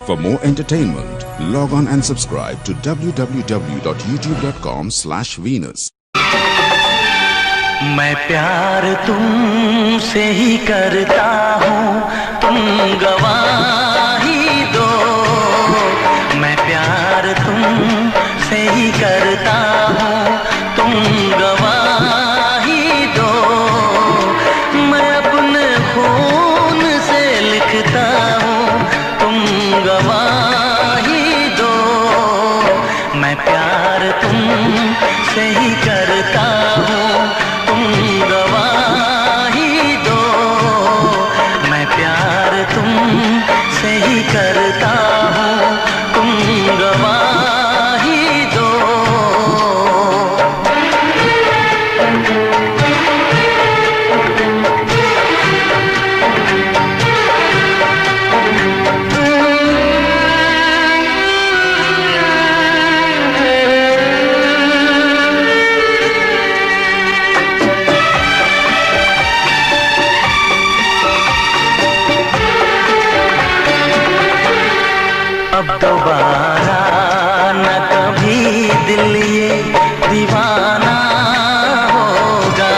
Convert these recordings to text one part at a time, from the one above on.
For more entertainment, log on and subscribe to www.youtube.com/Venus. मैं प्यार तुमसे ही करता हूँ, तुम गवाही दो। मैं प्यार तुमसे ही करता हूँ, तुम गवाही दो। मैं अपने खून से लिखता हूँ, तुम गवाही दो। मैं प्यार तुमसे ही करता हूँ, तुम गवाही दो। मैं प्यार तुमसे ही करता हूँ, तुम गवाही दो। अब दोबारा न कभी दिल ये दीवाना होगा।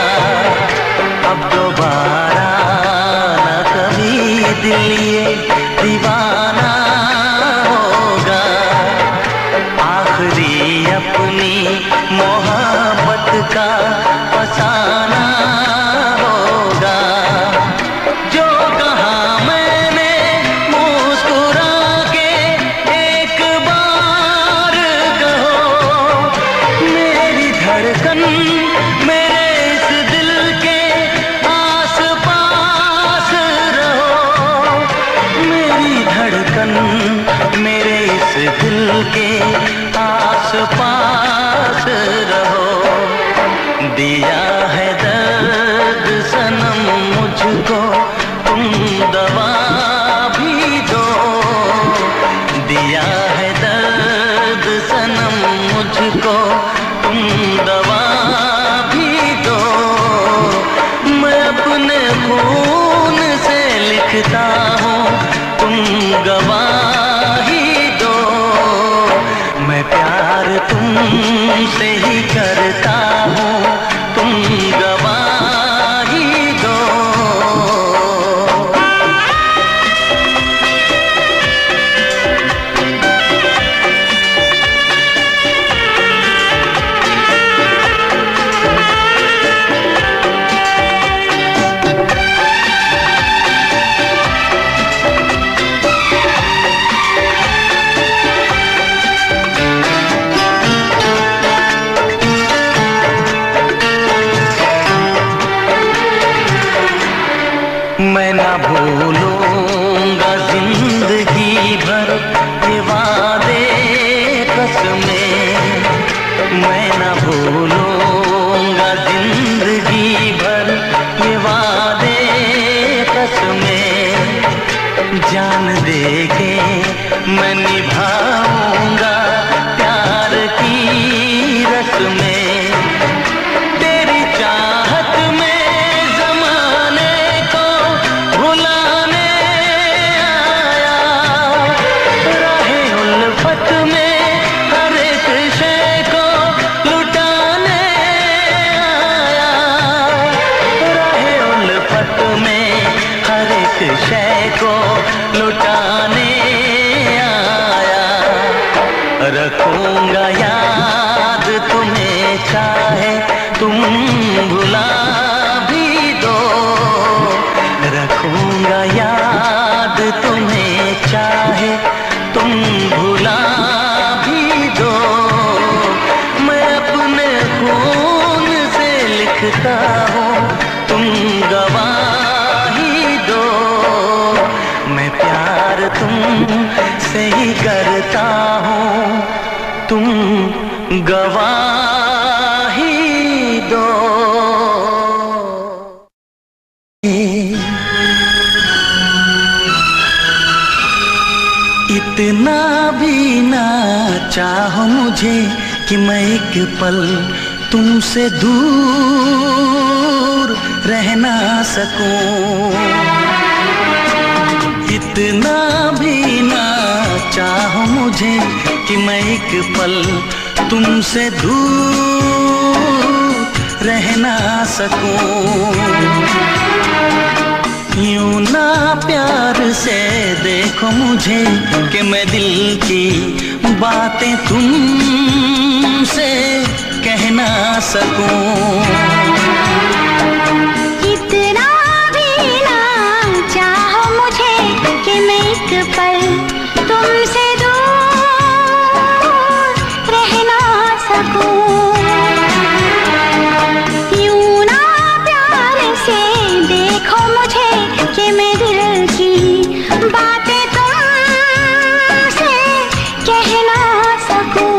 अब दोबारा न कभी दिल ये दीवाना होगा। आखिरी अपनी मोहब्बत का फसाना होगा। जो कहा मैंने मुस्कुरा के एक बार कहो, मेरी धड़कन मेरे इस दिल के आस पास रहो। मेरी धड़कन मेरे इस दिल के आस पास रहो। दिया है दर्द सनम मुझको, तुम दवा भी दो। दिया है दर्द सनम मुझको, तुम दवा भी दो। मैं अपने खून से लिखता हूँ, तुम गवाही दो। मैं प्यार तुमसे ही करता हूँ, तुम गवाही दो। मैं ना भूलूंगा जिंदगी भर ये वादे कसमें। मैं ना भूलूंगा जिंदगी भर ये वादे कसमें। जान दे के मैं निभाऊंगा प्यार की रस्में। तेरी चाहत में जमाने को भुलाने आया। राहे उल्फत में हर एक शय को लुटाने आया। राहे उल्फत में हर एक शय को लुटाने आया। रखूंगा याद तुम्हें चाहे तुम भुला भी दो। रखूंगा याद तुमसे ही करता हूँ, तुम गवाही दो। इतना भी ना चाहो मुझे कि मैं एक पल तुमसे दूर रह ना सकूं। इतना भी ना चाहो मुझे कि मैं एक पल तुमसे दूर रह ना सकूं। यूं ना प्यार से देखो मुझे कि मैं दिल की बातें तुमसे कह ना सकूं। इतना भी ना चाहो मुझे कि मैं एक पल तुमसे दूर रह ना सकूं। यूं ना प्यार से देखो मुझे कि मैं दिल की बातें तुमसे कह ना सकूं।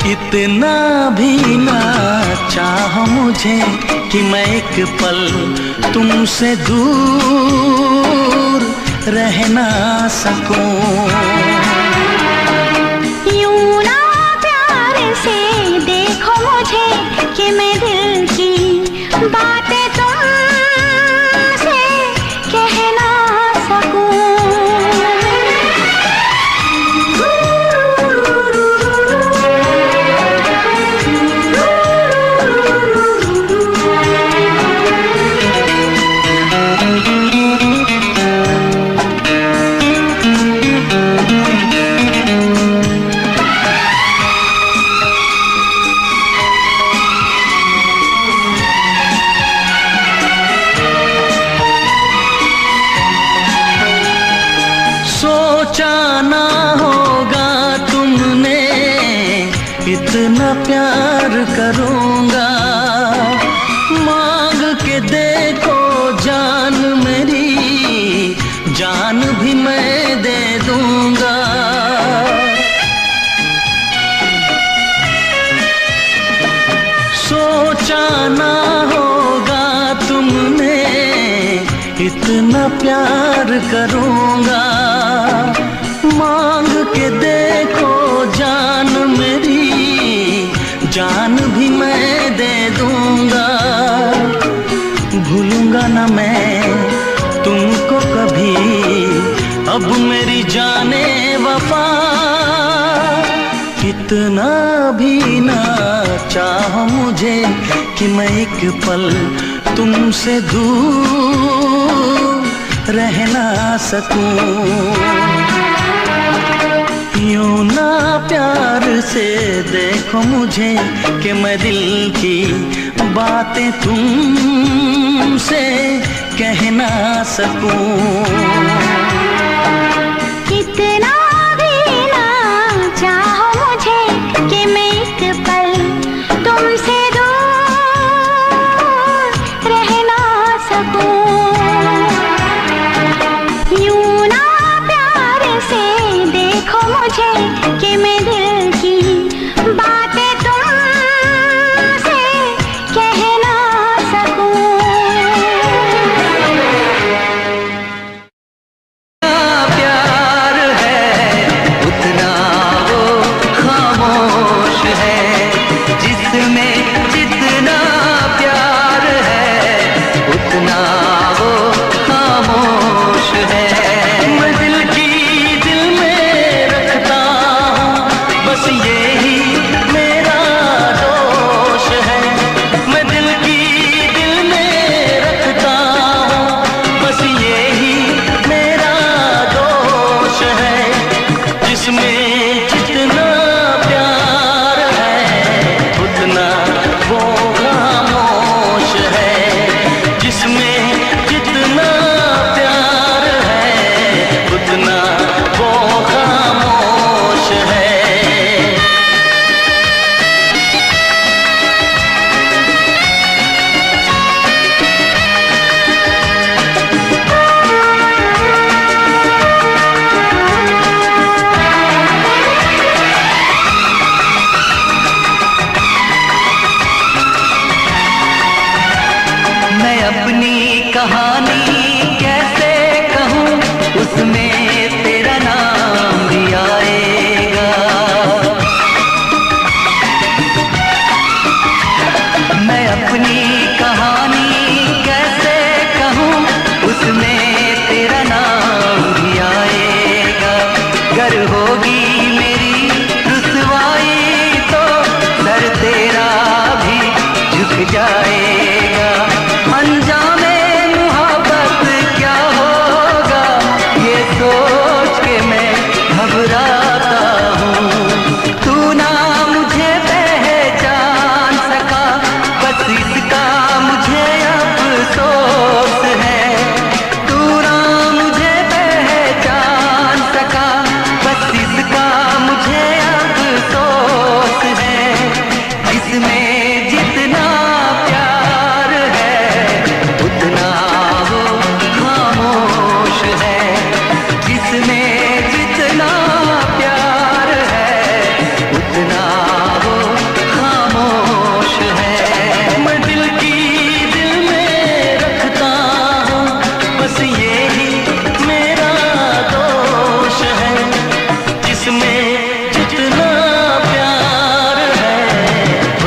इतना भी ना चाहो मुझे कि मैं एक पल तुमसे दूर रह ना सकूं। यूं ना प्यार से देखो मुझे कि मैं दिल की बातें तुमसे कह ना सकूं। सोचा ना होगा तुमने इतना प्यार करूंगा। मांग के देखो जान मेरी, जान भी मैं दे दूंगा। सोचा ना होगा तुमने इतना प्यार करूंगा। मांग के देखो जान मेरी, जान भी मैं दे दूंगा। भूलूंगा ना मैं तुमको कभी, अब मेरी जाने वफा। इतना भी ना चाहो मुझे कि मैं एक पल तुमसे दूर रह ना सकूं। यूं ना प्यार से देखो मुझे कि मैं दिल की बातें तुमसे कह ना सकूं। इतना भी ना चाहो मुझे कि मैं एक पल तुमसे दूर रह मैं अपनी कहानी कैसे कहूँ, उसमें तेरा नाम भी आएगा। मैं अपनी कहानी कैसे कहूँ, उसमें तेरा नाम भी आएगा। गर होगी मेरी रुसवाई तो सर तेरा भी झुक जाएगा। अंजामे मुहब्बत क्या होगा, ये सोच के मैं घबराता हूँ। तू ना मुझे पहचान सका, बस इसका मुझे अफसोस है। तू ना मुझे पहचान सका, बस इसका मुझे अफसोस है। इसमें जितना प्यार है उतना वो खामोश है। जिसमें जितना प्यार है उतना वो खामोश है। मैं दिल की दिल में रखता हूँ, बस यही मेरा दोष है। जिसमें जितना प्यार है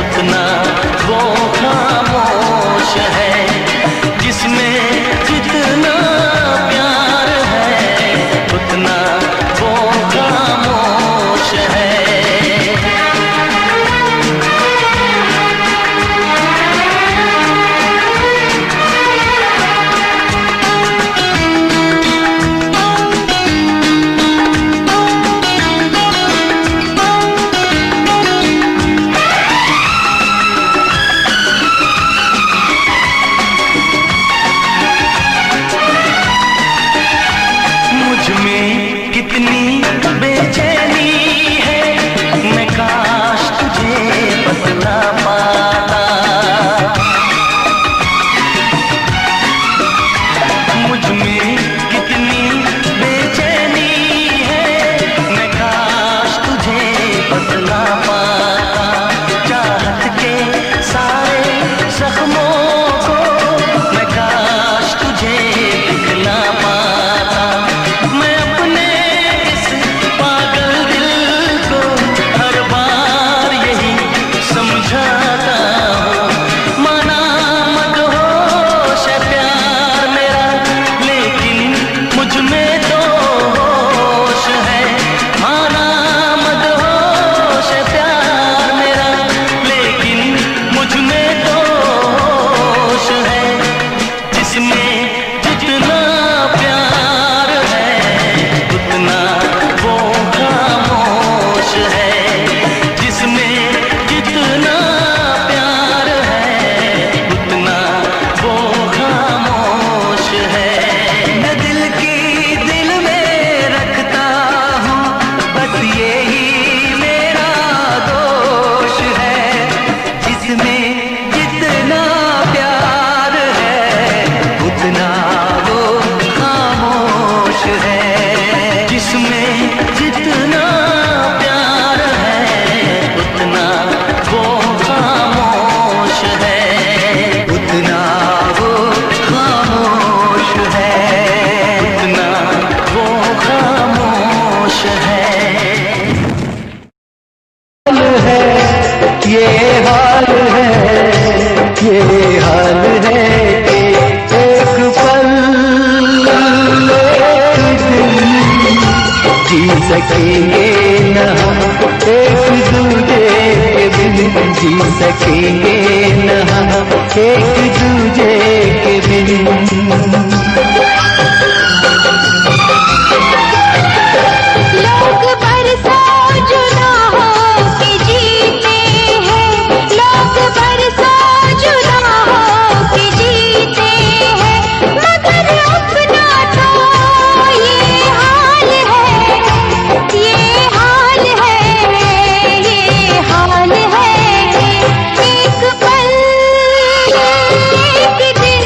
उतना वो खामोश है। जिसमें जितना प्यार है उतना वो खामोश है। मुझ में कितनी बेचैनी है, मैं काश तुझे बतला पाता। मुझ में कितनी बेचैनी है, मैं काश तुझे बतला पाता। चाहत के सारे जख्मों को मैं काश तुझे दिखला पाता। मैं अपने इस पागल दिल को हर बार यही समझाता हूँ। माना मदहोश है प्यार मेरा, लेकिन मुझ में तो होश है। माना मदहोश है प्यार मेरा, लेकिन मुझ में तो होश है। जिसमें जितना प्यार है उतना वो खामोश है। जिसमें जितना प्यार है उतना वो खामोश है। मैं दिल की दिल में रखता हूँ, बस यही मेरा दोष है। जिसमें जितना प्यार है उतना वो खामोश है। जिसमें जितना प्यार है उतना वो खामोश है। उतना वो खामोश है। उतना वो खामोश है। ये हाल है, ये हाल है कि एक पल एक दिन जी सकेंगे न हम, एक दूजे के बिन जी सकेंगे न हम, एक दूजे के बिन। लोग बरसों जुदा हो के जीते हैं, लोग बरसों जुदा हो के जीते हैं, मगर अपना तो ये हाल है, ये हाल है, ये हाल है कि एक पल एक दिन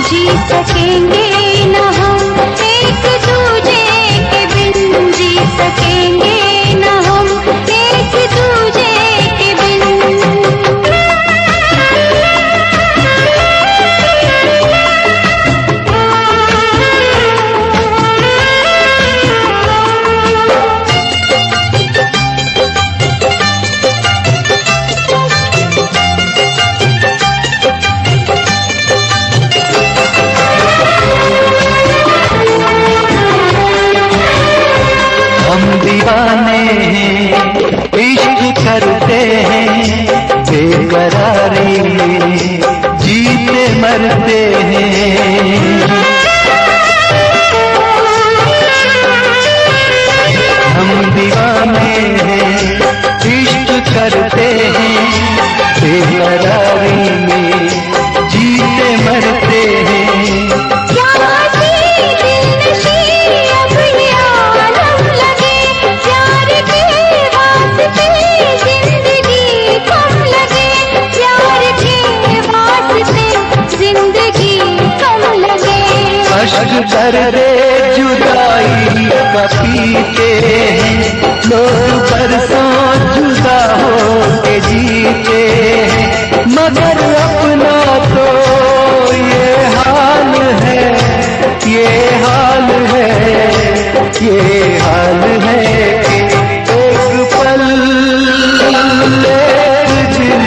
जी सकेंगे न हम, एक दूजे के बिन जी सकेंगे न हम, एक दूजे के बिन। बेकरारी में जीते मरते हैं। हम दीवाने हैं, इश्क करते हैं, बेकरारी में जीते मरते हैं। अश्क दर्दे जुदाई का पीते हैं, लोग बरसों जुदा हो के जीते हैं, मगर अपना तो ये हाल है, ये हाल है, ये हाल है कि एक पल एक दिन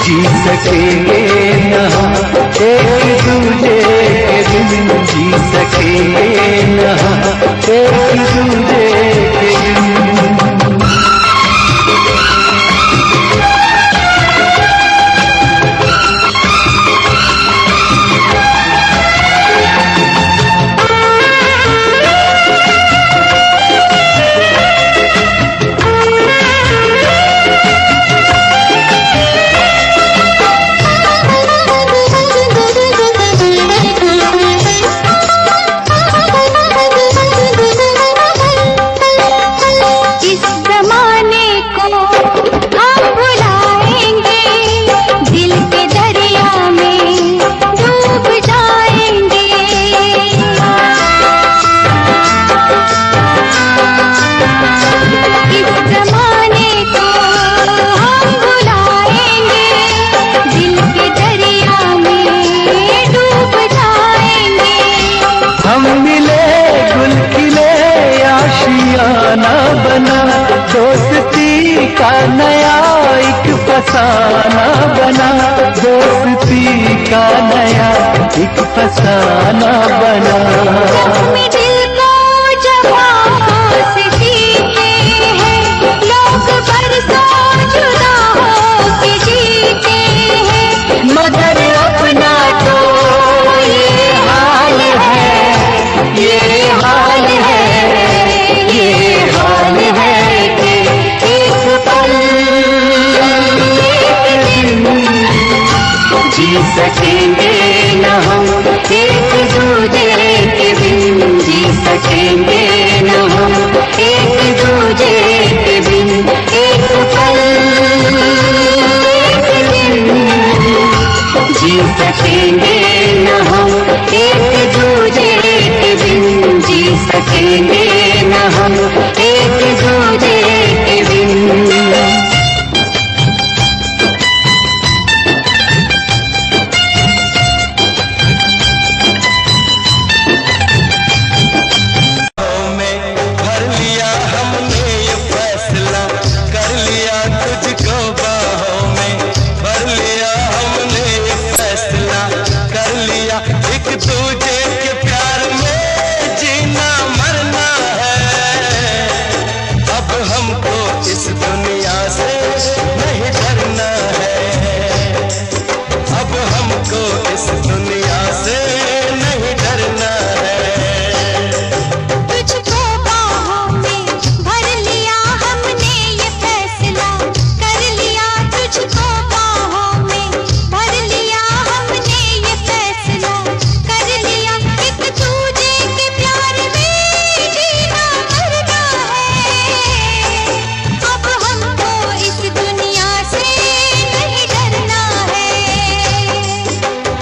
जी सकेंगे न हम एक दूजे के बिन, जी सकेंगे न हम एक दूजे के बिन। दोस्ती का नया एक फसाना बना, दोस्ती का नया एक फसाना बना। दिल को जवां से जीते हैं, लोग बरसों जुदा हो के जीते हैं, मगर अपना तो ये हाल है, ये हाल है, ये हाल है। जी सकेंगे न हम एक दूजे के बिन, जी सकेंगे न हम एक दूजे के बिन, एक पल एक दिन जी सकेंगे न हम एक दूजे के बिन, जी सकेंगे न हम एक दूजे के बिन।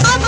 अब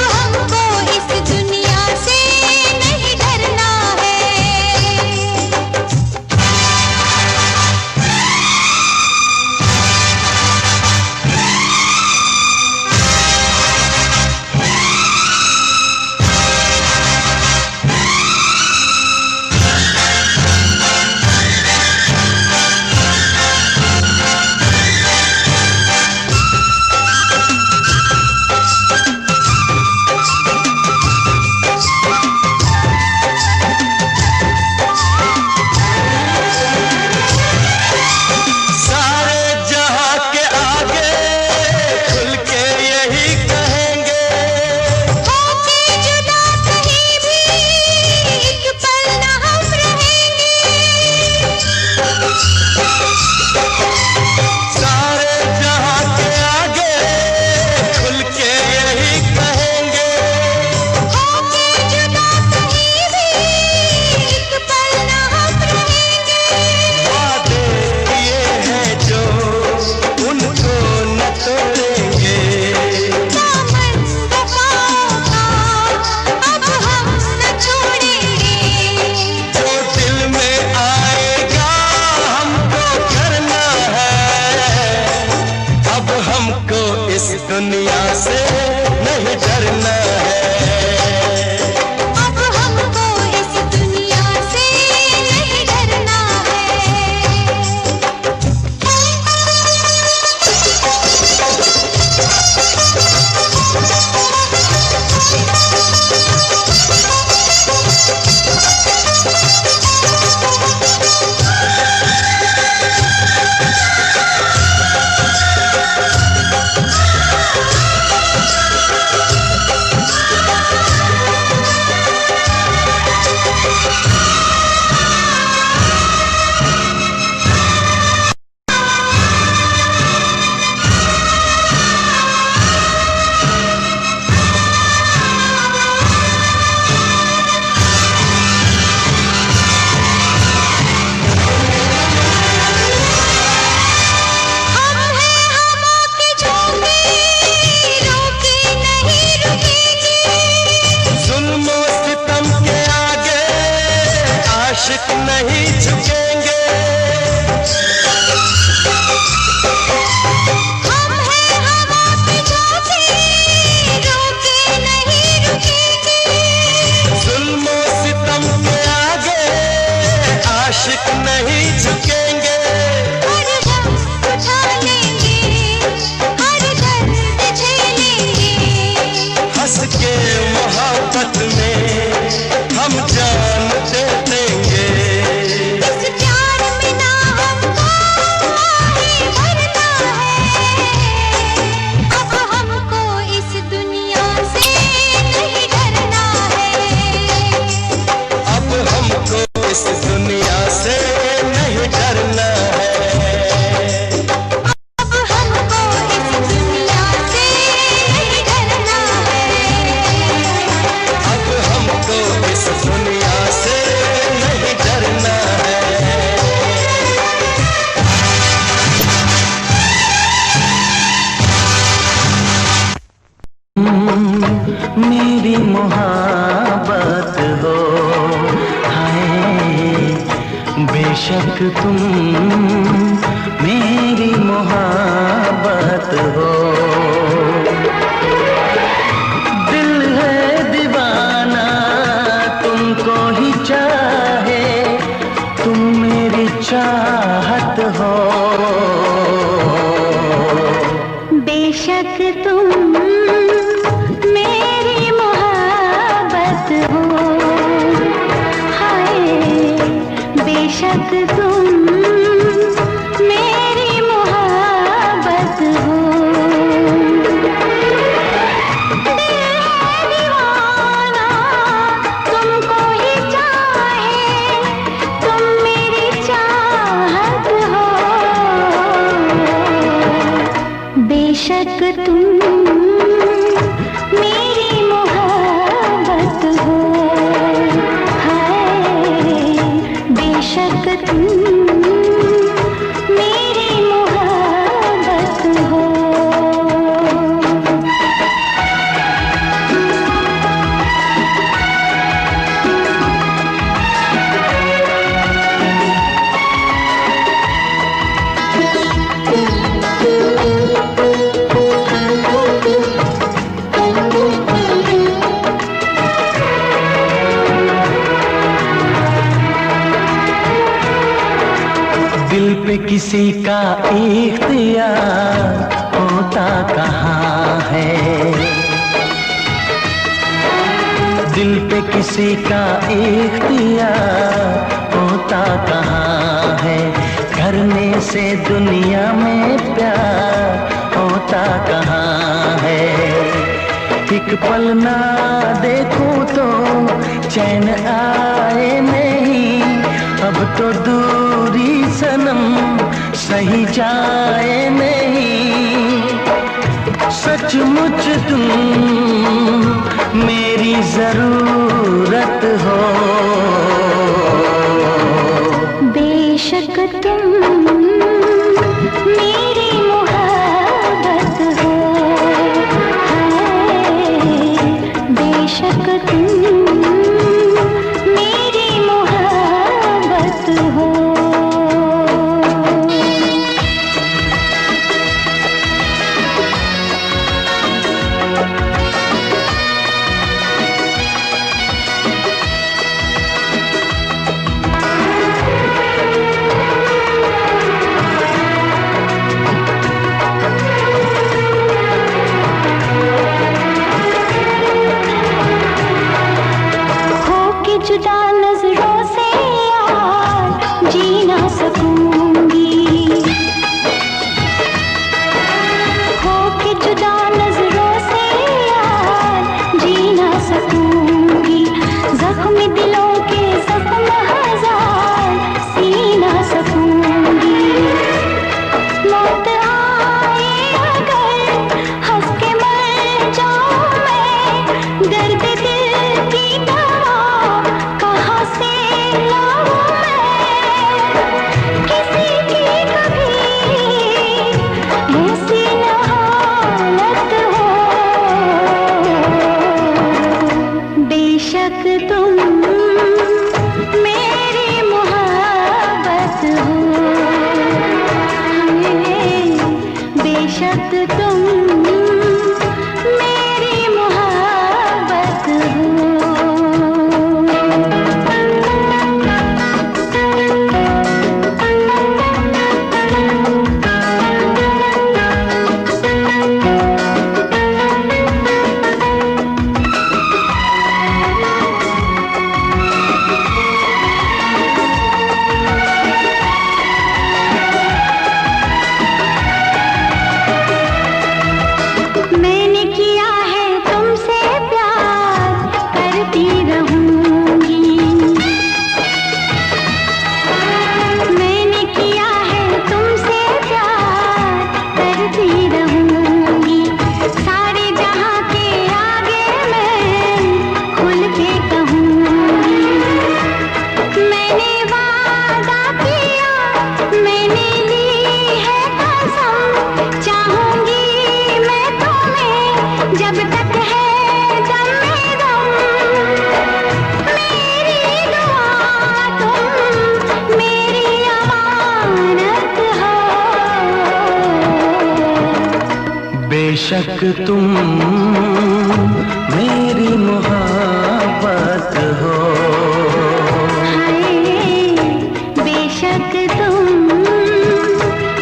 दुनिया से नहीं डरना है। अब हमको इस दुनिया से नहीं डरना आशिक नहीं झुकेंगे। हम हैं हवा पे झोंके, रोके नहीं रुकेंगे। जुल्म सितम के आगे आशिक नहीं झुकेंगे। हर गम उठा लेंगे, हर दर्द झेलेंगे। हंस के मोहब्बत में हम जान दे देंगे। इस प्यार में ना हमको आगे बढ़ना है। अब हमको इस दुनिया से नहीं डरना है। अब हमको इस दुनिया से नहीं डरना है। अब हमको इस दुनिया से नहीं डरना है। अब हमको इस दुनिया से नहीं डरना है। मेरी मोहब्बत हो, हाय बेशक तुम मेरी मोहब्बत हो। दिल है दीवाना तुमको ही चाहे, तुम मेरी चाहत हो। बेशक तुम मेरी मोहब्बत हो, हाय बेशक तुम मेरी मोहब्बत हो। दिल है दीवाना तुमको ही चाहे, तुम मेरी चाहत हो। बेशक तुम मेरी मोहब्बत हो, हाय बेशक तुम मेरी मोहब्बत हो। दिल पे किसी का इख्तियार होता कहाँ है। दिल पे किसी का इख्तियार होता कहाँ है। करने से दुनिया में प्यार होता कहाँ है। एक पल ना देखूं तो चैन आए नहीं, अब तो दूरी सनम सही जाए नहीं। सचमुच तुम मेरी जरूरत हो। बेशक तुम मेरी मोहब्बत हो, हाय बेशक तुम मेरी मोहब्बत हो। बेशक तुम मेरी मोहब्बत हो, बेशक तुम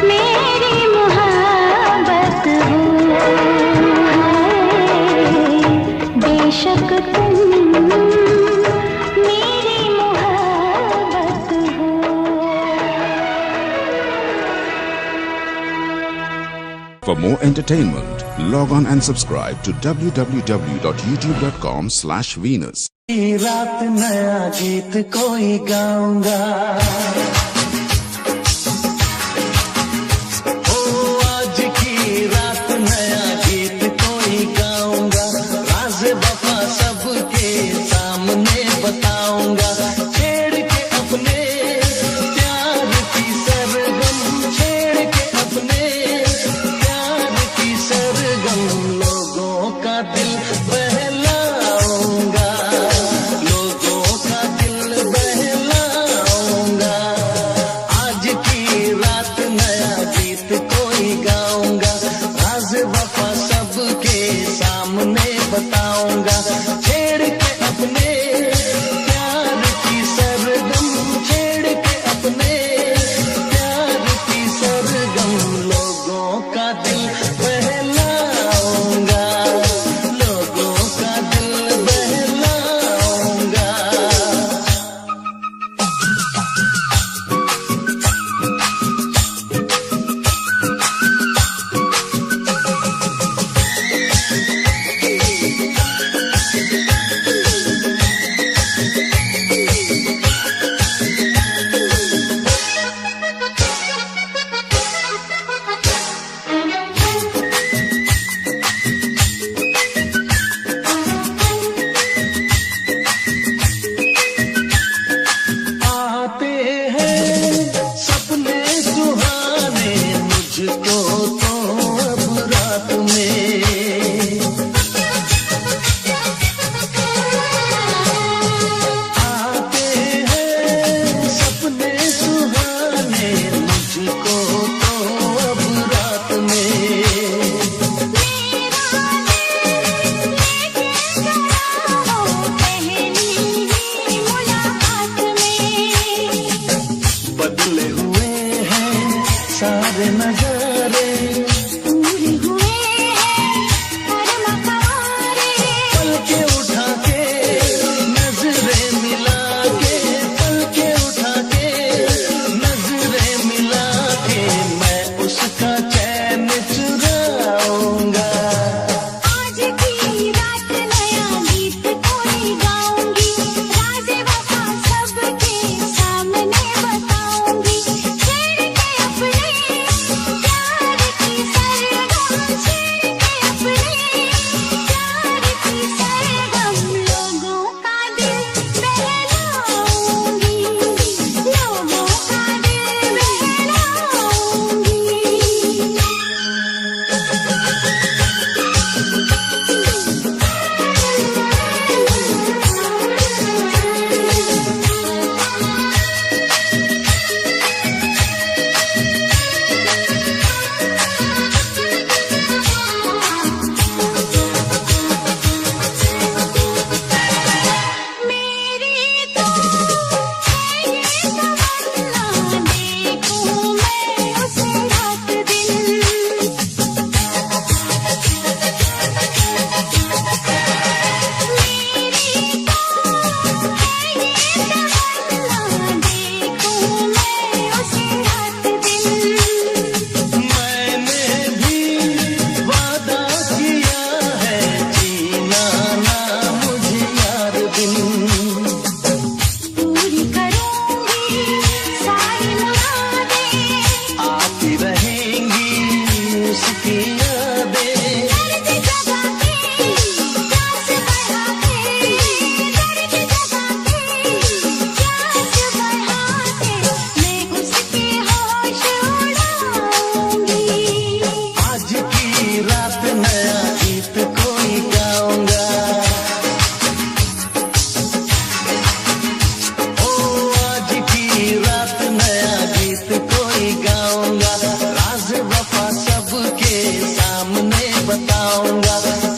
मेरी मोहब्बत हो, बेशक तुम मेरी मोहब्बत हो। For more entertainment, log on and subscribe to www.youtube.com/Venus. रात नया गीत कोई गाऊंगा, ओ आज की रात नया गीत कोई गाऊंगा, राज वफा सबके सामने बताऊंगा, छेड़ के अपने प्यार की सरगम, छेड़ के अपने प्यार की सरगम, लोगों का दिल बहलाऊंगा, लोगों का दिल बहलाऊंगा, आज की रात नया गीत कोई गाऊंगा, राज वफा सबके सामने बताऊंगा, छेड़ के अपने प्यार की सरगम, छेड़ के अपने प्यार की सरगम, लोगों का दिल बहलाऊंगा, लोगों का दिल बहलाऊंगा।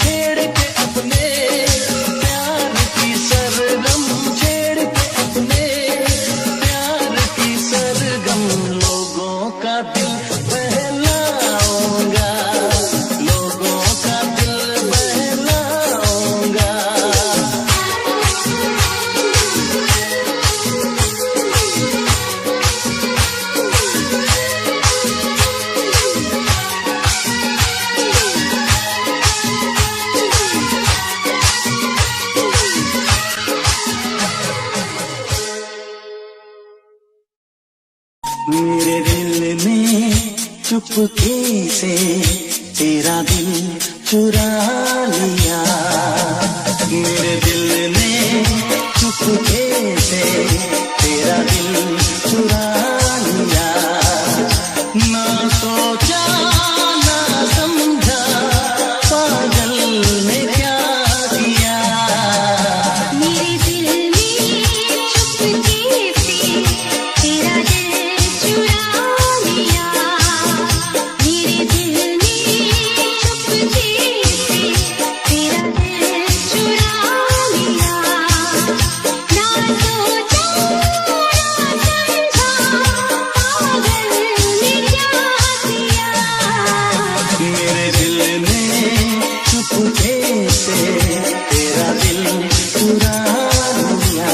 छेड़ के अपने प्यार की सरगम, छेड़ के अपने प्यार की सरगम, लोगों का दिल बहलाऊंगा, लोगों का दिल बहलाऊंगा। मेरे दिल ने चुपके से तेरा दिल चुरा लिया, मेरे दिल ने चुपके से तेरा दिल चुरा लिया। ना सोचा ना समझा पागल ने क्या किया। मेरे दिल में चुपके से तेरा दिल चुरा लिया, मेरे दिल में चुपके से तेरा दिल चुरा लिया। ना सोचा ना समझा पागल ने क्या किया। मेरे दिल ने चुपके से तेरा दिल चुरा लिया।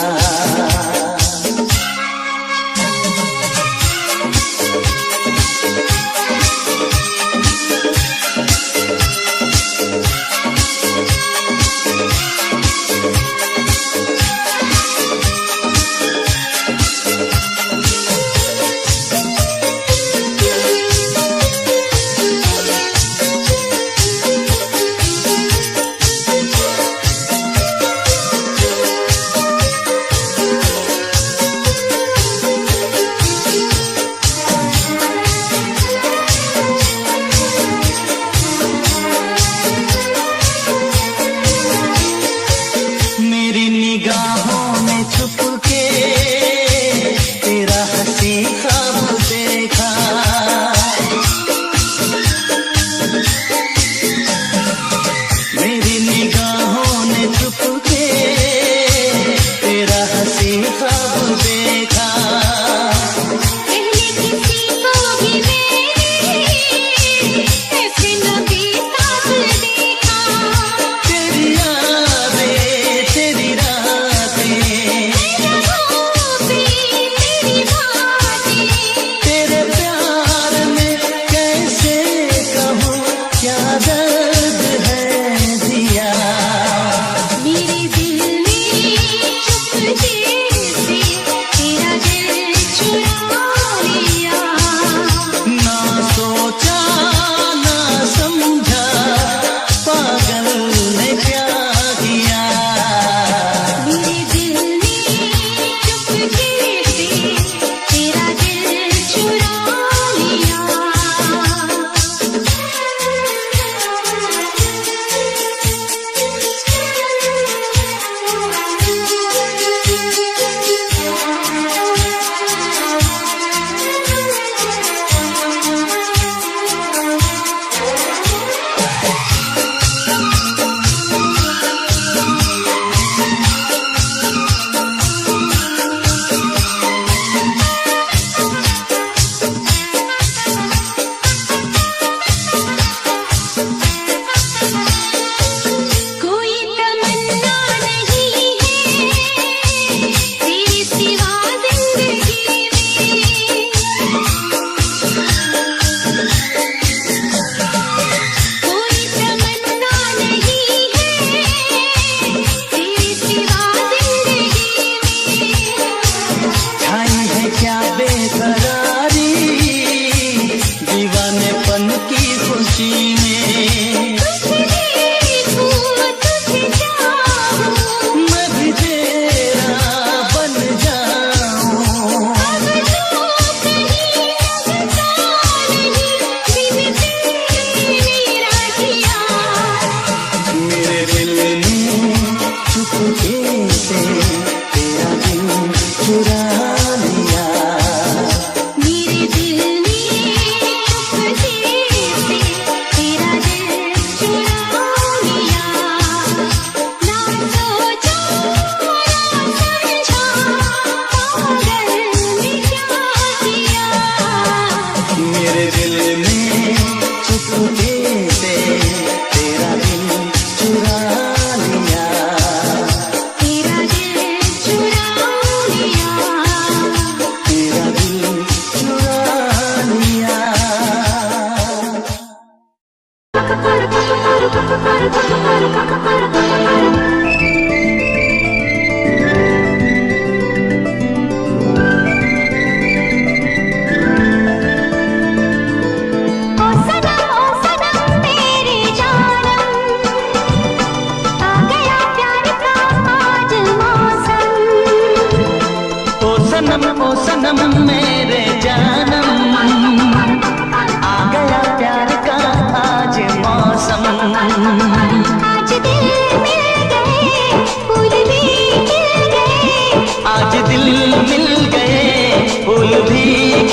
मेरी निगाहों में छुप के तेरा हंसी ख्वाब देखा। मेरी निगाहों ने छुप के तेरा हंसी ख्वाब देखा। पहले किसी को भी मैंने ऐसे न बेताब देखा। तेरी यादें तेरी रातें तेरी बातें तेरे प्यार में कैसे कहूँ क्या दर्द है दिया।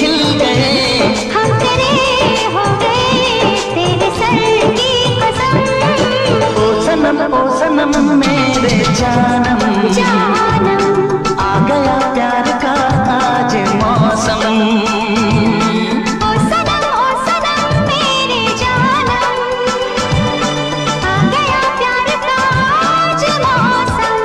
खिल गए, हम तेरे हो गए, तेरे सर की कसम। ओ सनम मेरे जानम, जानम आ गया प्यार का आज मौसम। ओ सनम मेरे जानम, आ गया प्यार का आज मौसम।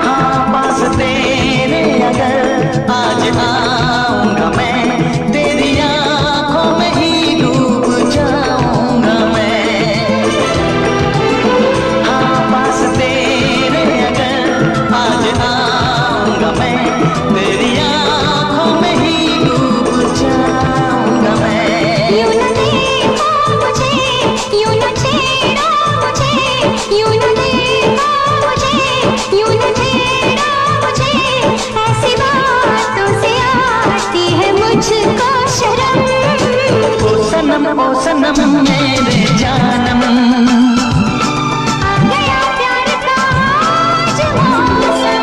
हाँ पास तेरे अगर आज आऊंगा मैं, तेरी आंखों में ही डूब जाऊंगा मैं। हाँ पास तेरे अगर आज आऊंगा मैं, तेरी आंखों में ही डूब जाऊंगा मैं। यूं न देखो मुझे, यूं न छेड़ो मुझे, यूं न देखो मुझे, यूं न छेड़ो मुझे। ऐसी बातों से आती है मुझको शर्म। ओ सनम मेरे जानम, आ गया प्यार का आज मौसम।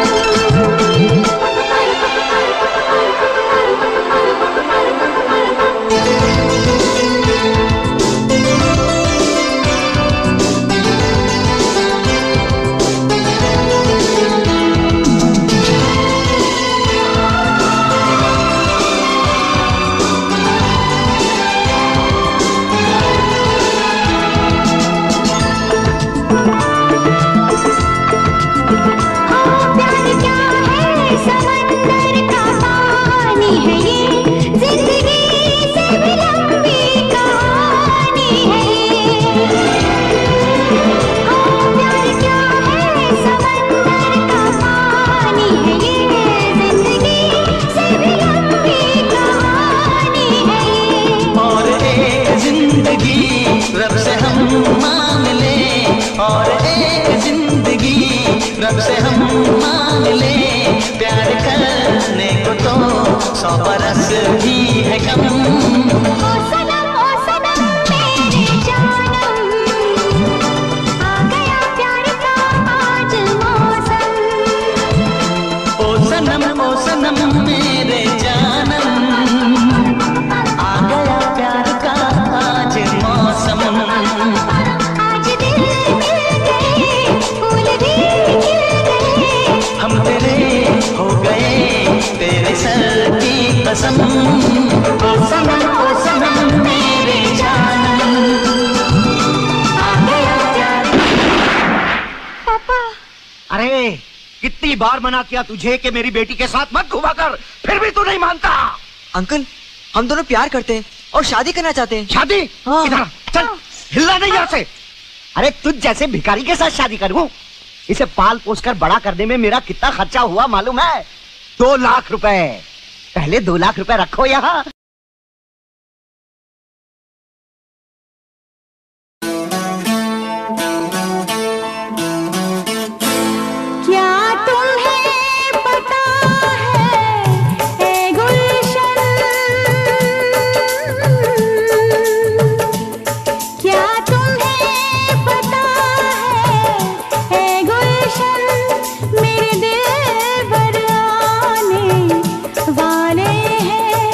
प्यार क्या है, समंदर का पानी है ये, जिंदगी से भी लंबी कहानी है ये। प्यार क्या है, समंदर का पानी है ये, जिंदगी से भी लंबी कहानी है ये। और एक जिंदगी रब से हम मांग ले, और एक जिंदगी रब से हम मांग ले। प्यार करने को तो 100 बरस भी है कम। ओ सनम मेरे जानम, आ गया प्यार का आज मौसम। ओ सनम मेरे जानम, आ गया प्यार का आज मौसम। आज दिल मिल गए, फूल भी खिल गए, हम तेरे हो गए, तेरे सर की कसम। ओ सनम मेरे जानम, आ गया प्यार। पापा। अरे कितनी बार मना किया तुझे कि मेरी बेटी के साथ मत घुमा कर, फिर भी तू नहीं मानता। अंकल हम दोनों प्यार करते हैं और शादी करना चाहते हैं। शादी? हाँ। इधर आ, चल हिलना नहीं यहाँ से। अरे तुझ जैसे भिखारी के साथ शादी करूं? इसे पाल पोस कर बड़ा करने में मेरा कितना खर्चा हुआ मालूम है? 2 लाख रुपए। पहले 2 लाख रुपए रखो यहाँ। क्या तुम्हें पता है ए गुलशन, क्या तुम्हें पता है ए गुलशन, मेरे दिल भर आने वाले हैं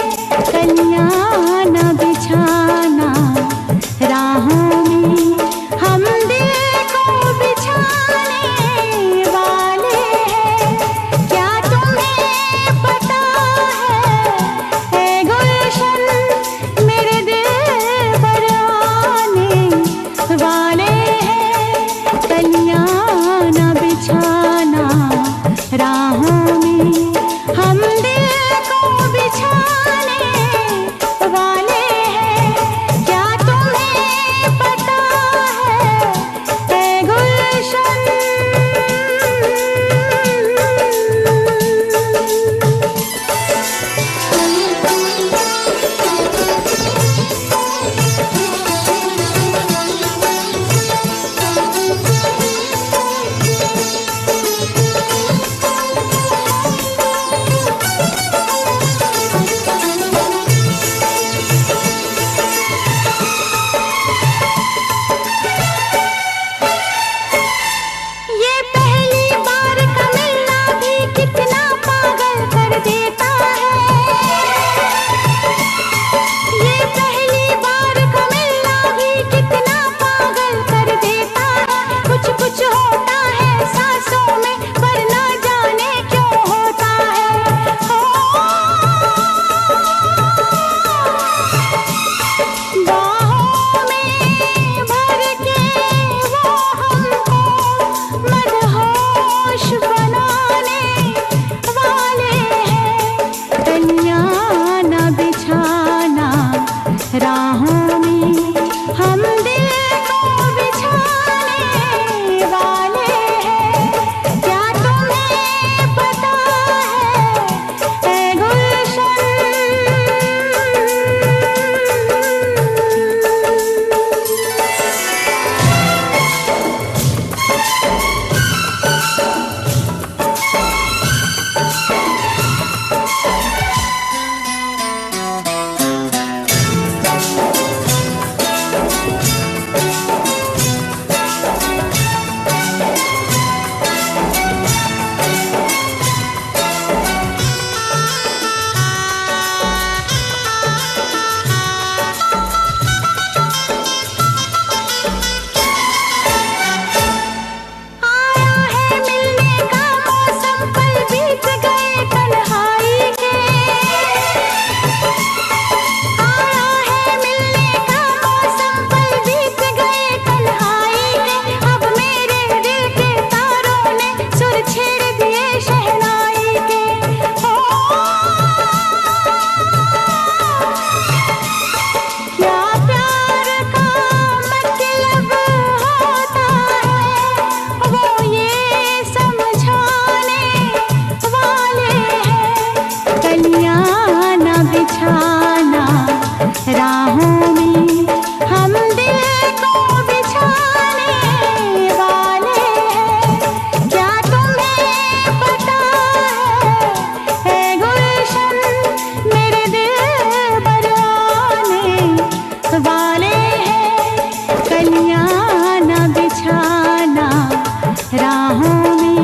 बाहों में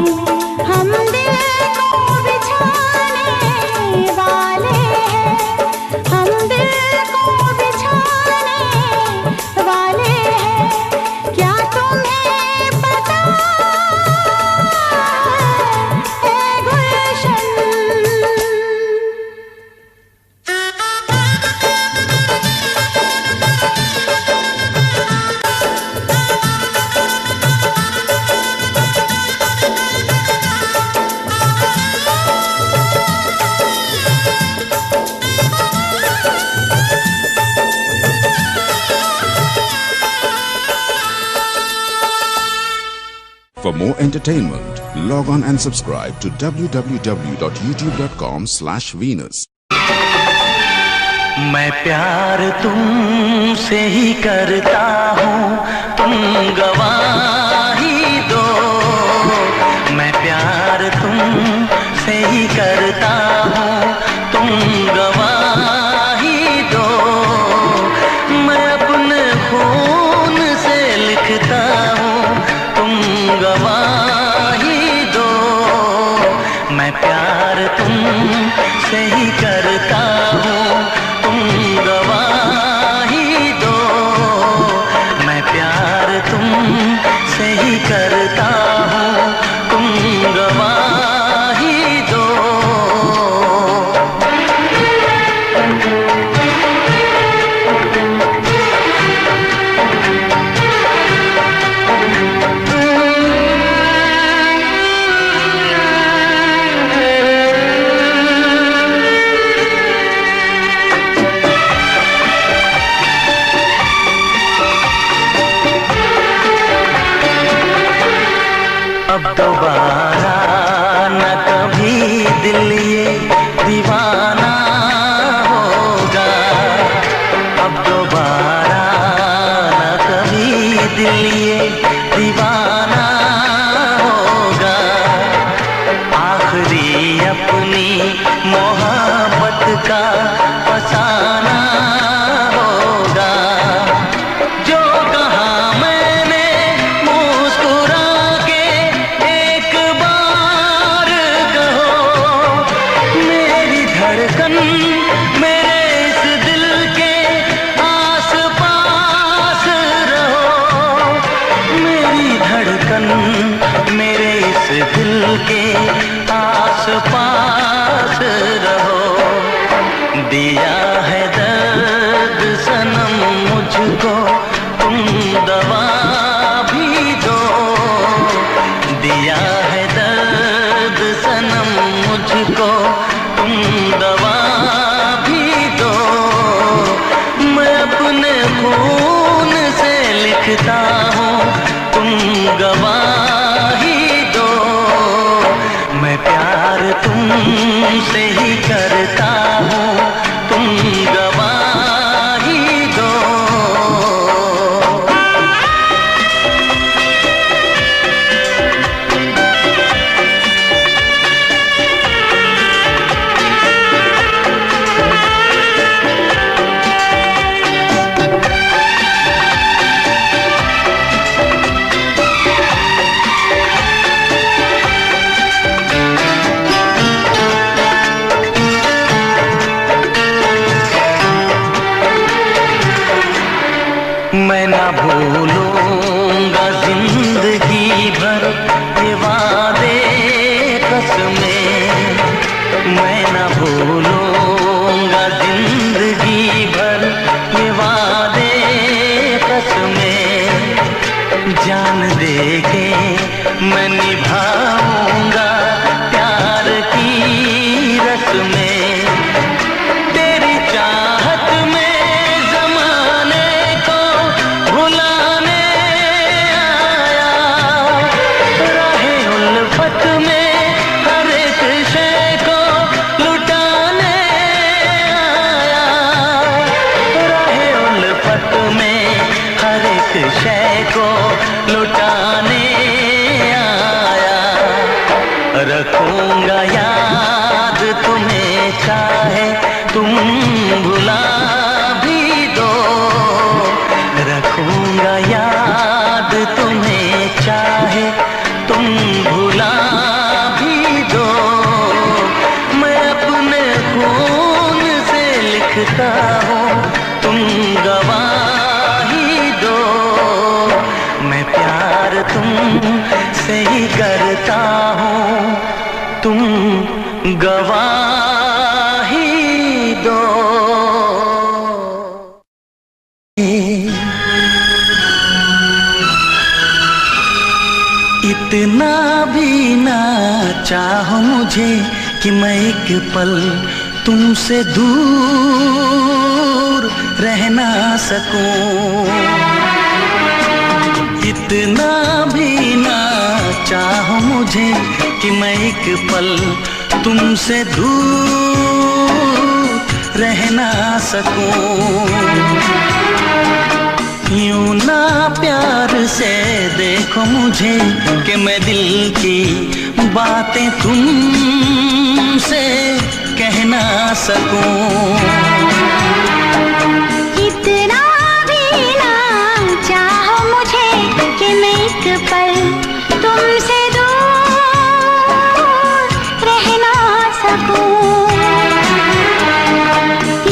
हम दिल को बिछाने वाले हैं, हम दिल को बिछाने वाले हैं। क्या तुम्हें पता है गुलशन? For more entertainment, log on and subscribe to www.youtube.com/Venus. मैं प्यार तुमसे ही करता हूँ, तुम गवाही दो। मैं प्यार तुमसे ही करता हूँ, तुम गवाही दो। मैं अपने खून से लिखता हूँ, तुम गवाही दो। मैं प्यार तुमसे ही करता हूँ, तुम गवाही दो। मैं प्यार तुमसे ही करता हूँ, तुम गवाही दो। अब दोबारा न कभी दिल ये दीवाना होगा। अब दोबारा न कभी दिल ये दीवाना होगा। आखिरी अपनी मोहब्बत का फसाना होगा। जो कहा मैंने मुस्कुरा के एक बार कहो, मेरी धड़कन मेरे इस दिल के आस पास रहो। मेरी धड़कन मेरे इस दिल के आस पास रहो। दिया है दर्द सनम मुझको, तुम दवा भी दो। दिया है दर्द सनम मुझको, तुम दवा भी दो। मैं अपने खून से लिखता हूँ, तुम गवाही दो। मैं प्यार तुमसे ही करता हूँ, तुम गवाही दो। मैं ना भूलूंगा जिंदगी भर ये वादे कसमें। मैं ना भूलूंगा जिंदगी भर ये वादे कसमें। जान दे के मैं निभाऊंगा प्यार की रस्में। तेरी चाहत में जमाने को भुलाने आया। राहे उल्फत में हर एक शय को लुटाने आया। राहे उल्फत में हर एक शय को लुटाने आया। रखूंगा याद तुम्हें चाहे तुम भुला भी दो। रखूंगा याद तुम्हें चाहे तुम कहता हूँ तुम गवाही दो, मैं प्यार तुमसे ही करता हूँ, तुम गवाही दो। इतना भी ना चाहो मुझे कि मैं एक पल तुमसे दूर रह ना सकूं, इतना भी ना चाहो मुझे कि मैं एक पल तुमसे दूर रह ना सकूं। यूं ना प्यार से देखो मुझे कि मैं दिल की बातें तुमसे कह ना सकूं। इतना भी ना चाहो मुझे कि मैं एक पल तुमसे दूर रह ना सकूं।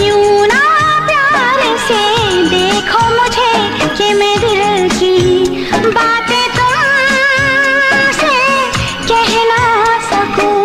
यूं ना प्यार से देखो मुझे कि मैं दिल की बातें तुमसे कह ना सकूं।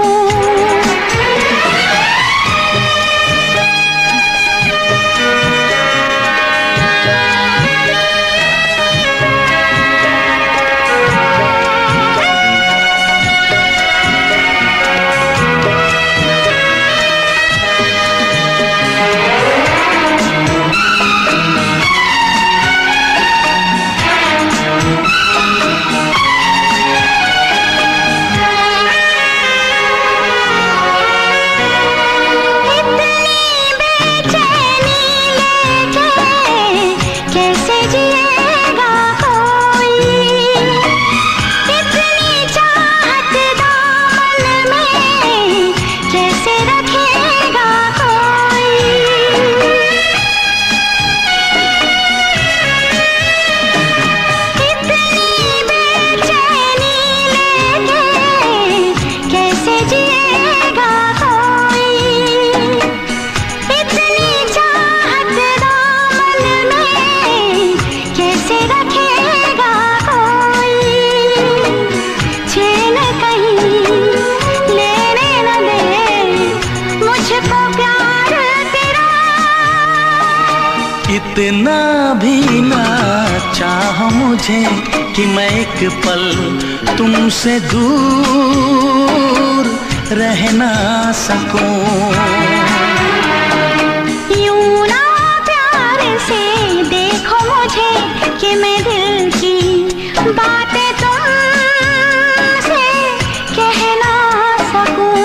इतना भी ना चाहो मुझे कि मैं एक पल तुमसे दूर रह ना सकूं। यूं ना प्यार से देखो मुझे कि मैं दिल की बातें तुमसे कह ना सकूं।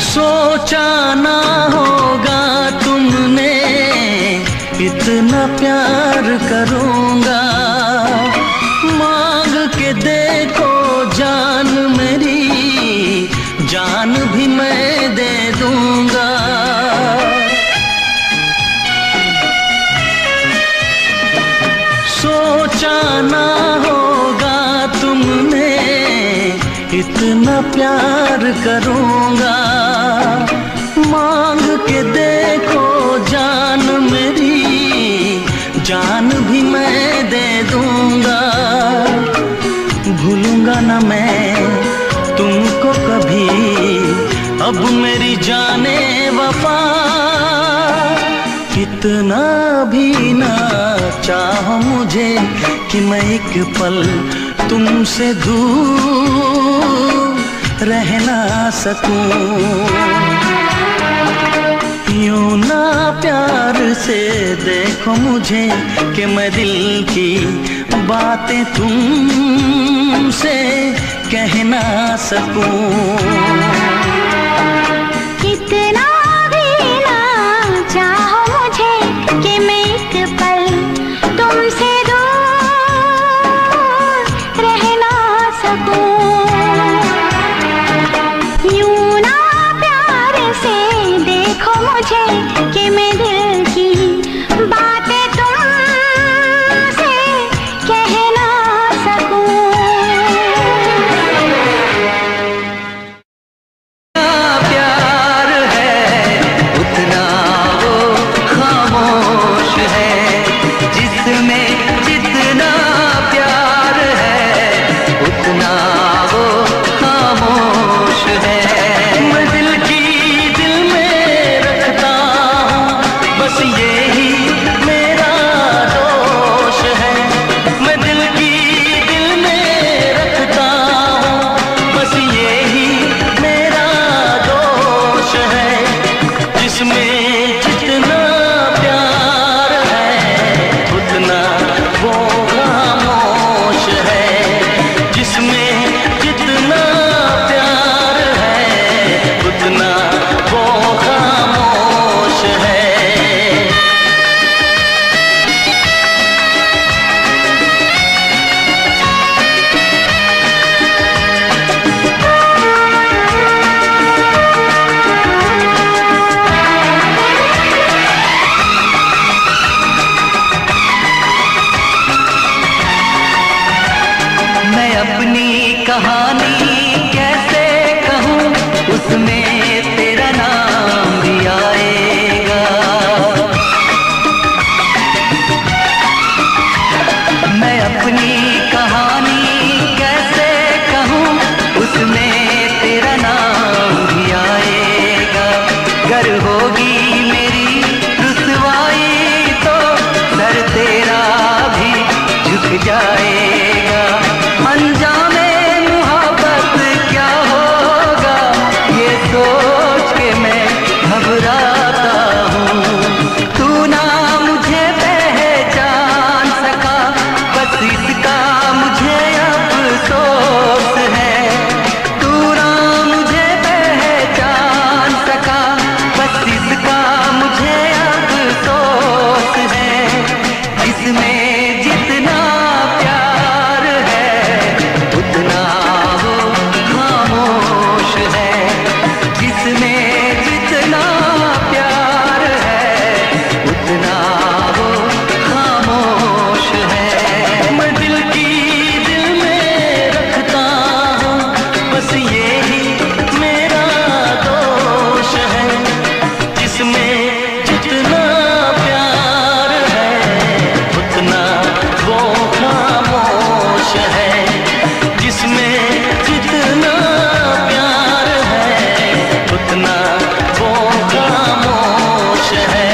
सोचा ना होगा तुमने इतना प्यार करूंगा, मांग के देखो जान मेरी, जान भी मैं दे दूंगा। सोचा ना होगा तुमने इतना प्यार करूंगा, मांग के देखो जान मेरी, जान भी मैं दे दूंगा। भूलूंगा ना मैं तुमको कभी, अब मेरी जाने वफा। इतना भी ना चाहो मुझे कि मैं एक पल तुमसे दूर रह ना सकूं। यूं ना प्यार से देखो मुझे कि मैं दिल की बातें तुमसे कह ना सकूं। इतना भी ना चाहो उसमें तेरा नाम भी आएगा। मैं अपनी कहानी कैसे कहूँ, उसमें तेरा नाम भी आएगा। गर होगी मेरी रुसवाई तो सर तेरा भी झुक जाएगा। अंजामे मुहब्बत क्या होगा, ये सोच के मैं घबराता हूँ। तू ना मुझे पहचान सका, बस इसका मुझे अफसोस है। तू ना मुझे पहचान सका, बस इसका मुझे अफसोस है। इसमें जितना प्यार है उतना वो खामोश है। जिसमें जितना प्यार है उतना वो खामोश है। मैं दिल की दिल में रखता हूँ, बस यही मेरा दोष है। जिसमें जितना प्यार है उतना वो खामोश है। जिसमें जितना प्यार है उतना वो खामोश है।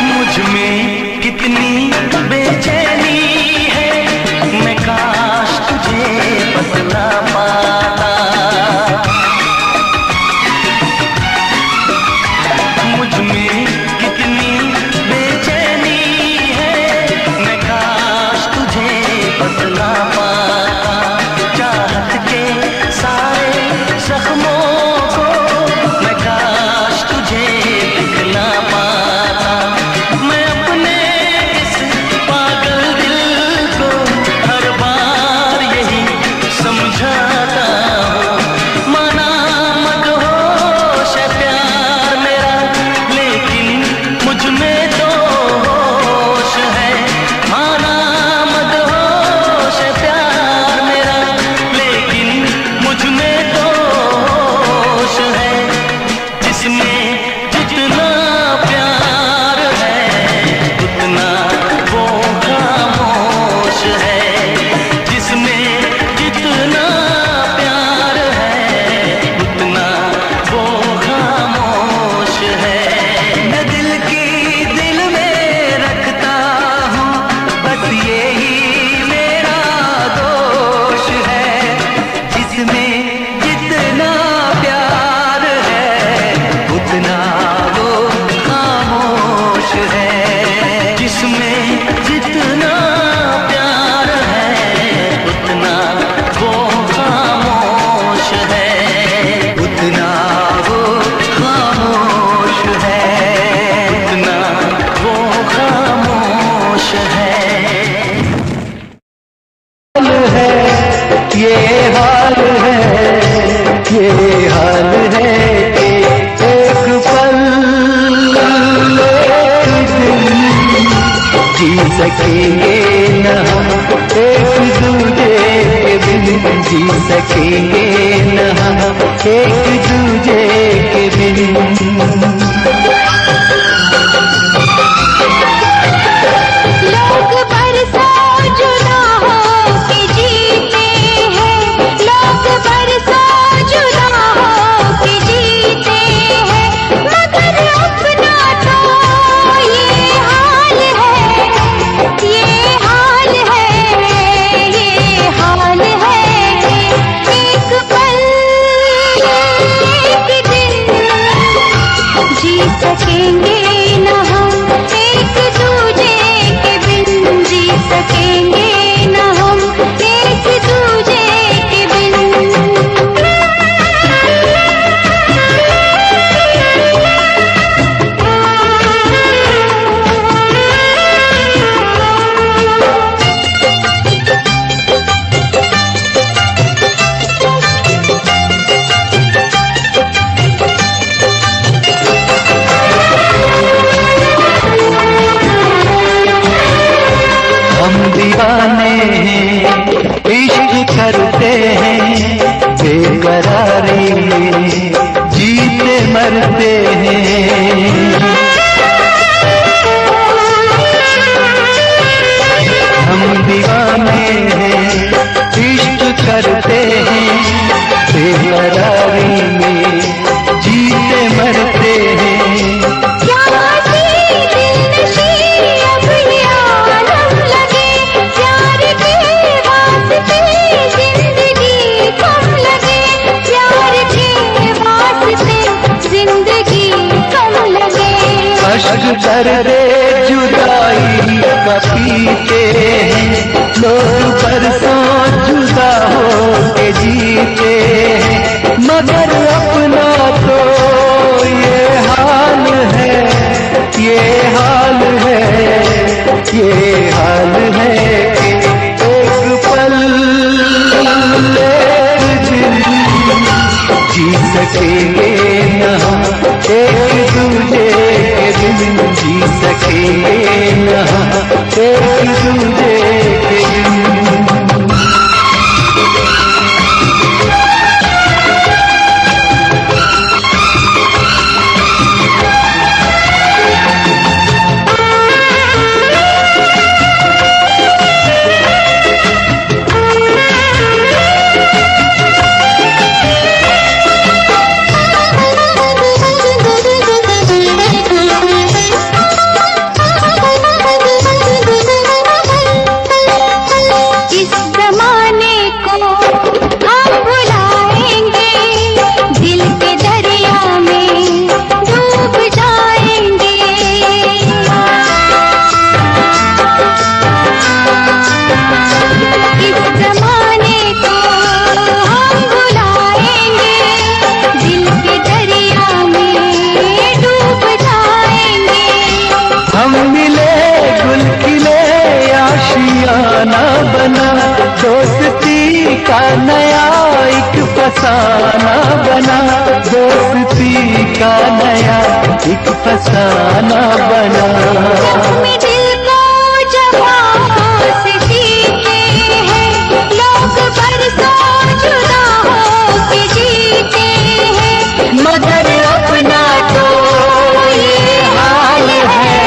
मुझ में कितनी बेचैनी है, मैं काश तुझे बतला पाता। मुझ में कितनी बेचैनी है, मैं काश तुझे बतला पाता। चाहत के सारे जख्मों को मैं काश तुझे दिखला पाता। मैं अपने इस पागल दिल को हर बार यही समझाता हूँ। माना मदहोश है प्यार मेरा, लेकिन मुझ में तो होश है। माना मदहोश है प्यार मेरा, लेकिन मुझ में तो होश है। जिसमें जितना प्यार है उतना वो खामोश है। जिसमें जितना प्यार है उतना वो खामोश है। मैं दिल की दिल में रखता हूँ, बस यही मेरा दोष है। जिसमें जितना प्यार है उतना वो खामोश है। जिसमें जितना प्यार है उतना वो खामोश है। उतना वो खामोश है। उतना वो खामोश है। ये हाल है, ये हाल है कि एक पल एक दिन जी सकेंगे न हम, एक दूजे के बिन जी सकेंगे न हम, एक दूजे के बिन। लोग बरसों जुदा हो के जीते हैं, लोग बरसों जुदा हो के जीते हैं, मगर अपना तो ये हाल है, ये हाल है, ये हाल है कि एक अश्क दर्दे जुदाई का पीते हैं लोग, बरसों जुदा हो के जीते हैं, मगर अपना तो ये हाल है, ये हाल है, ये हाल है कि एक पल एक दिन जी सकेंगे न हम, एक दूजे के बिन जी सकेंगे न हम, एक दूजे के बिन। दोस्ती का नया एक फसाना बना, दोस्ती का नया एक फसाना बना। दिल को जवां से जीते हैं लोग, बरसों जुदा हो के जीते हैं, मगर अपना तो ये हाल है,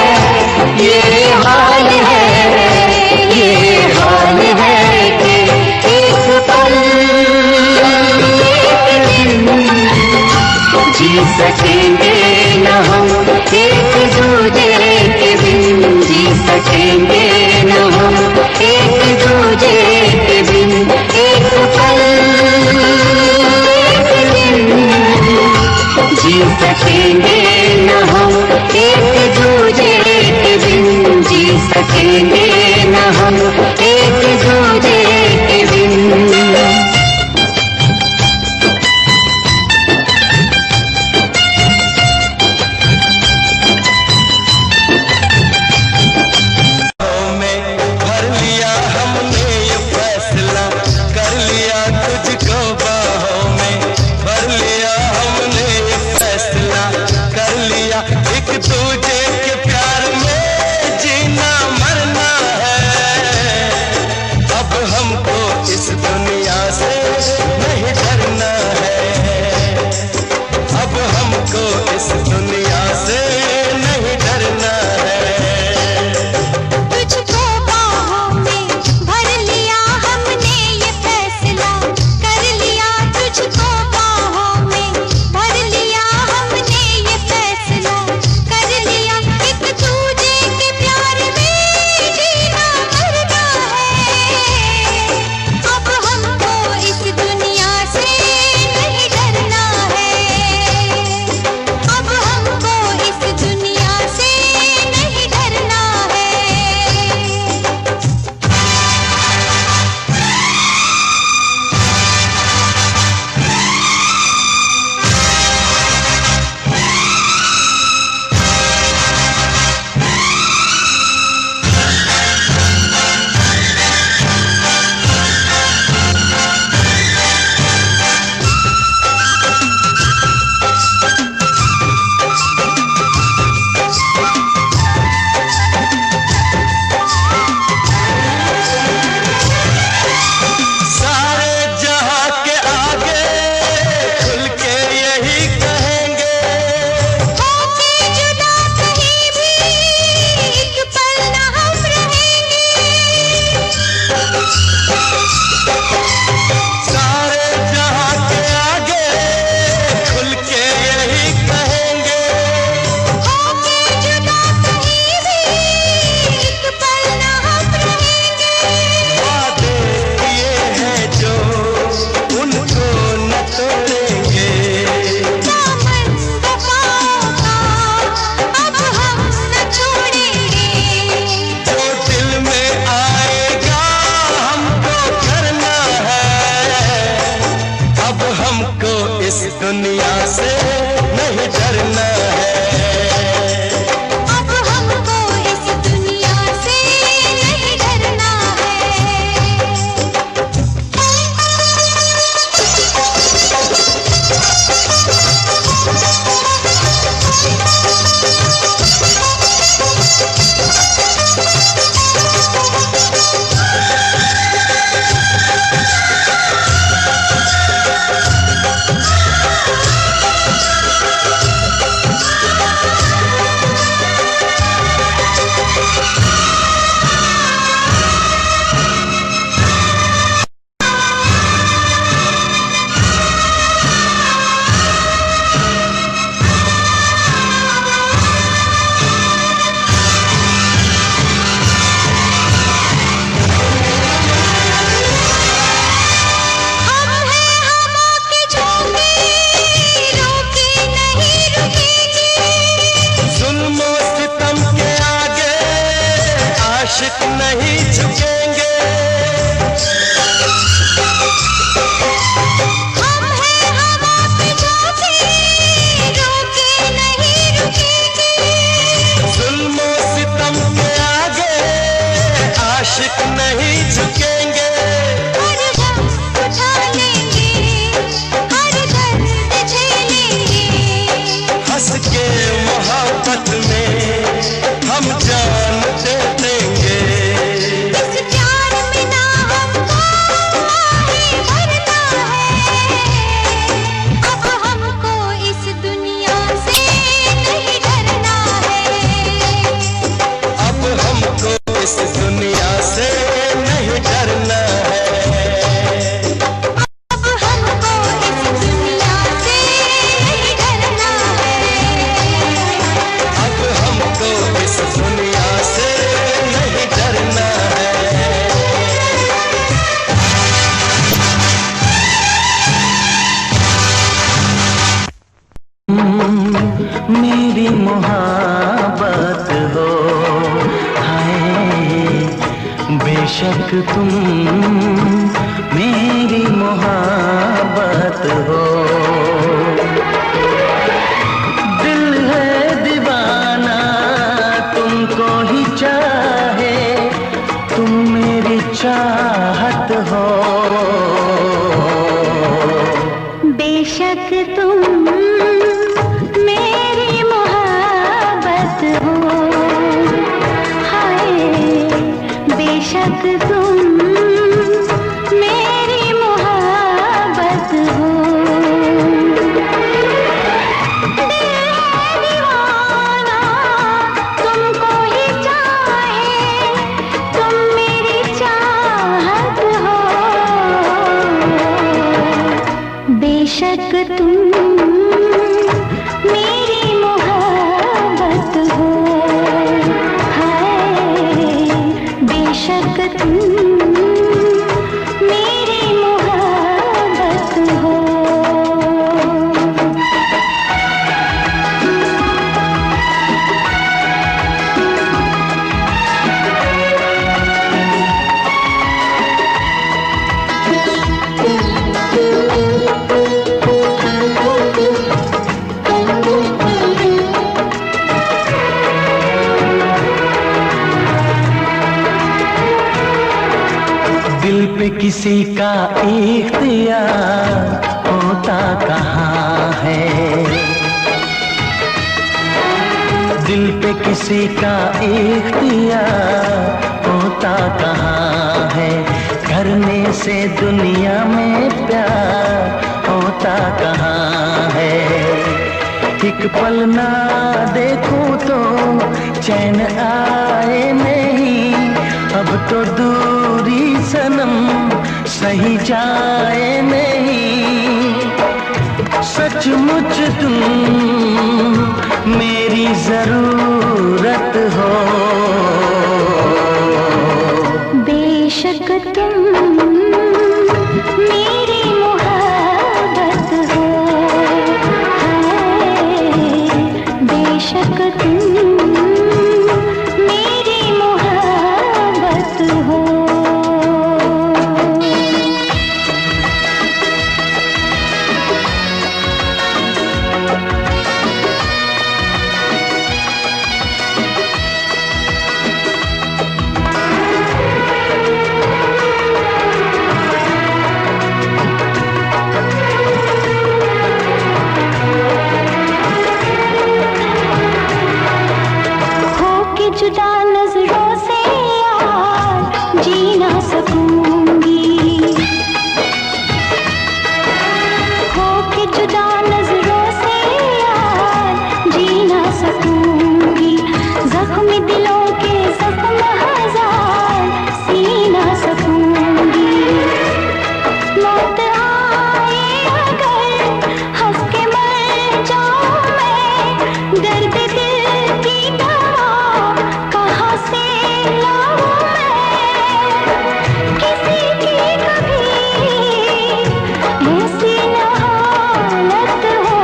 ये हाल है, ये हाल है कि एक पल एक दिन जी सकेंगे न हम, एक दूजे के बिन जी सकेंगे न हम, एक दूजे के बिन एक पल एक दिन जी सकेंगे न हम, एक दूजे के बिन जी सकेंगे न हम, एक दूजे के बिन। कर लिया आशिक नहीं झुकेंगे, हर गम उठा लेंगे, हर दर्द झेलेंगे। हंस के मोहब्बत में हम जान दे देंगे। इस प्यार में ना हमको आहे भरना है, अब हमको इस दुनिया से नहीं डरना है। अब हमको इस दुनिया से नहीं डरना है। अब हमको इस दुनिया से नहीं डरना है। अब हमको इस दुनिया से नहीं डरना है। मेरी मोहब्बत हो, हाय बेशक तुम मेरी मोहब्बत हो। दिल है दीवाना तुमको ही चाहे, तुम मेरी चाहत हो। बेशक तुम मेरी मोहब्बत हो, हाय बेशक तुम मेरी मोहब्बत हो। दिल है दीवाना तुमको ही चाहे, तुम मेरी चाहत हो। बेशक तुम मेरी मोहब्बत हो, हाय बेशक तुम मेरी मोहब्बत हो। दिल पे किसी का इख्तियार होता कहाँ है, दिल पे किसी का इख्तियार होता कहाँ है। करने से दुनिया में प्यार होता कहाँ है। एक पल ना देखूं तो चैन आए नहीं, अब तो दूरी सनम सही जाए नहीं। सचमुच तुम मेरी जरूरत हो। बेशक तुम मेरी मोहब्बत हो, हाय बेशक तुम मेरी मोहब्बत हो। जुदा नजरों से यार जी ना सकूंगी, हो के जुदा नजरों से यार जी ना सकूंगी। जख्म दिलों के जख्म हजार सी ना सकूंगी। मौत आए अगर हंस के मर जाऊं मैं, दर्द दिल की दवा कहाँ से लाऊं मैं। किसी की कभी ऐसी न हालत हो।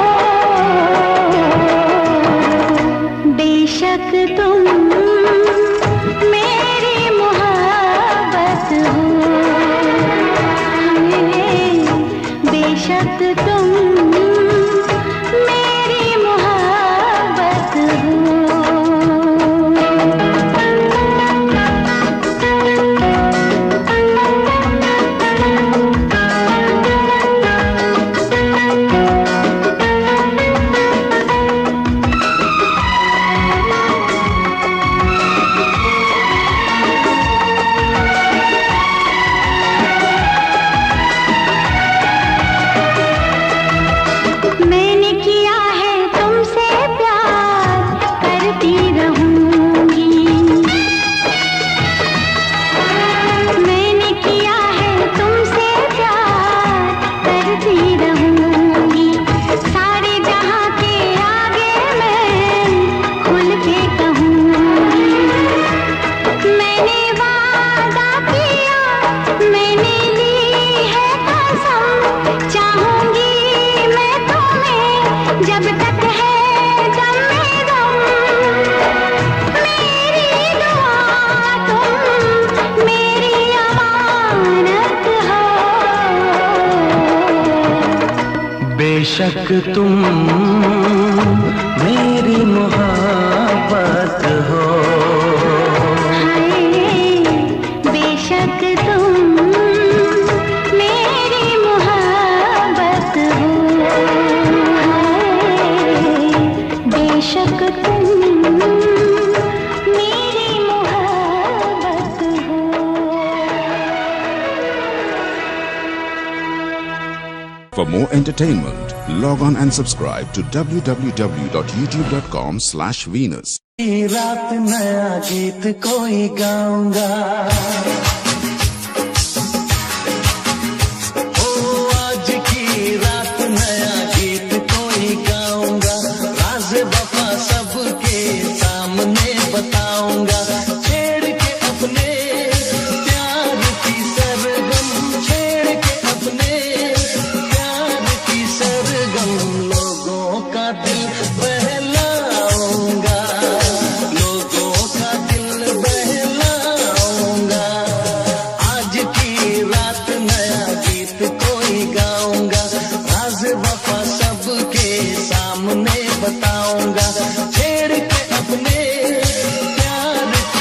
बेशक तुम मेरी मोहब्बत हो, बेशक तुम मेरी मोहब्बत हो। बेशक तुम मेरी मोहब्बत हो, बेशक तुम मेरी मोहब्बत हो, बेशक तुम मेरी मोहब्बत हो। For more entertainment, log on and subscribe to www.youtube.com/Venus. रात नया गीत कोई गाऊंगा, ओ आज की रात नया गीत कोई गाऊंगा, राज वफा सबके सामने बताऊंगा, छेड़ के अपने प्यार की सरगम, छेड़ के अपने प्यार की सरगम, लोगों का दिल बहलाऊंगा, लोगों का दिल बहलाऊंगा, आज की रात नया गीत कोई गाऊंगा, राज वफा सबके सामने बताऊंगा, छेड़ के अपने प्यार की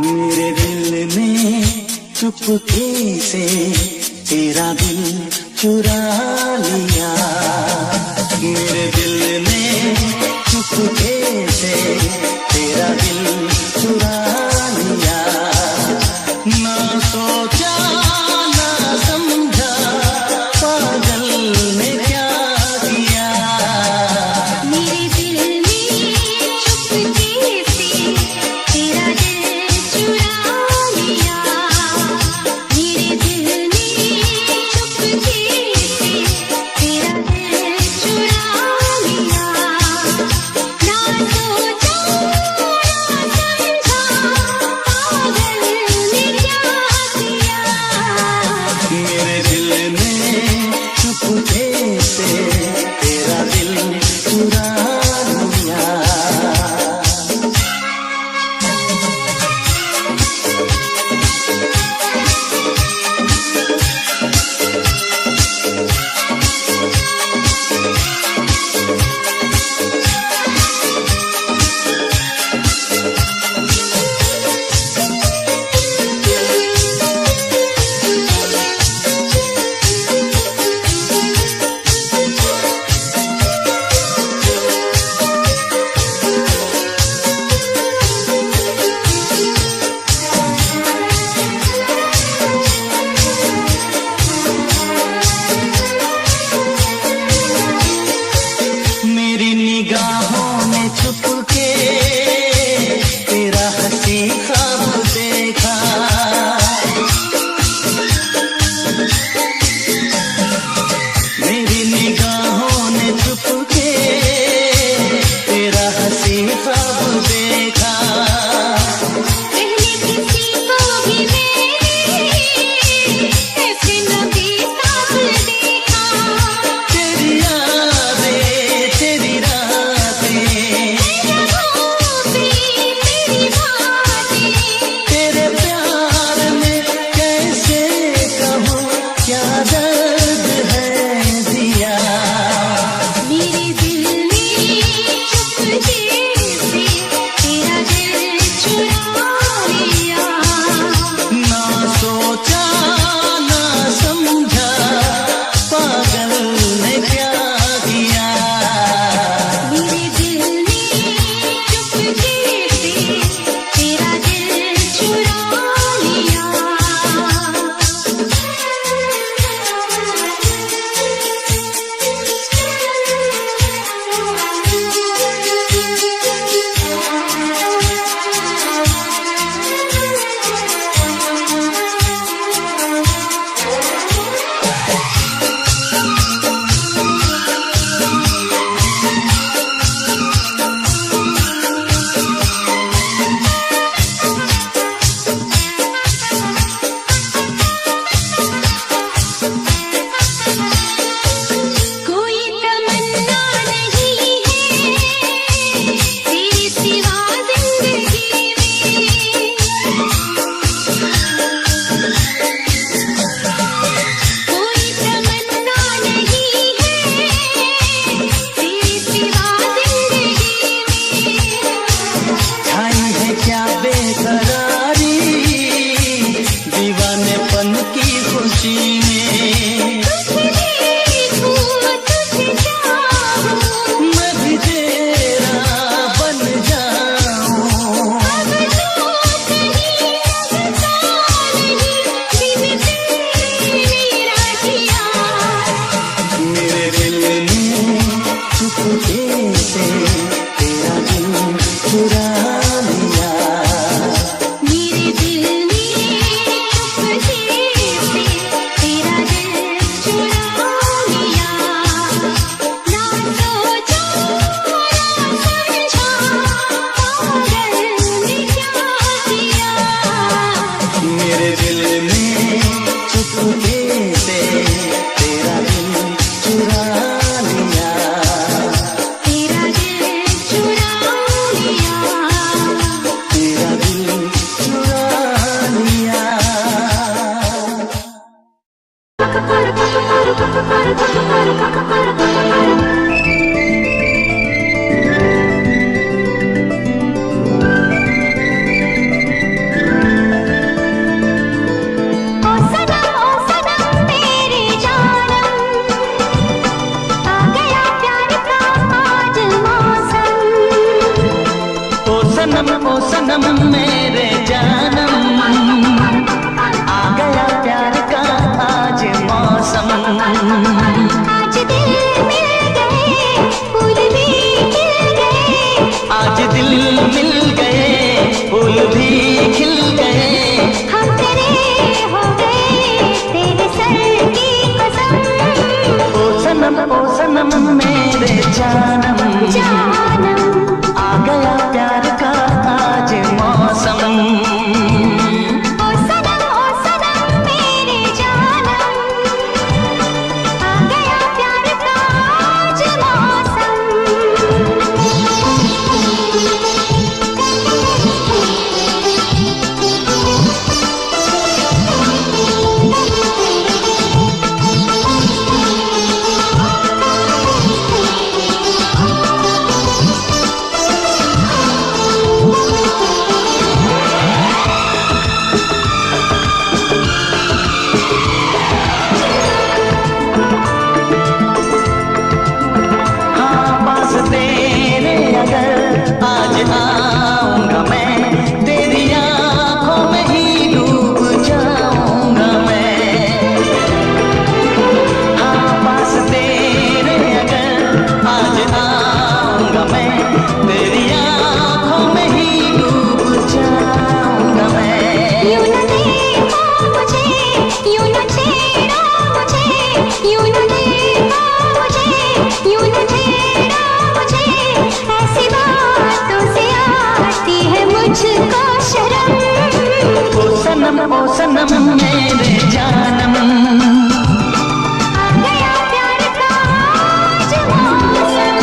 मेरे दिल ने चुपके से तेरा दिल चुरा लिया, मेरे दिल ने चुपके से तेरा दिल चुरा लिया। ना सोचा ना समझा पागल ने क्या किया। मेरे दिल में चुपके से तेरा दिल चुरा लिया, मेरे दिल में चुपके से तेरा दिल चुरा समय तेरी आंखों में ही डूब जाऊंगा मैं। यूं न देखो मुझे, यूं न छेड़ो मुझे, यूं न देखो मुझे, यूं न छेड़ो मुझे, ऐसी बातों से आती है मुझको शर्म। ओ सनम मेरे जानम, आ गया प्यार का आज मौसम।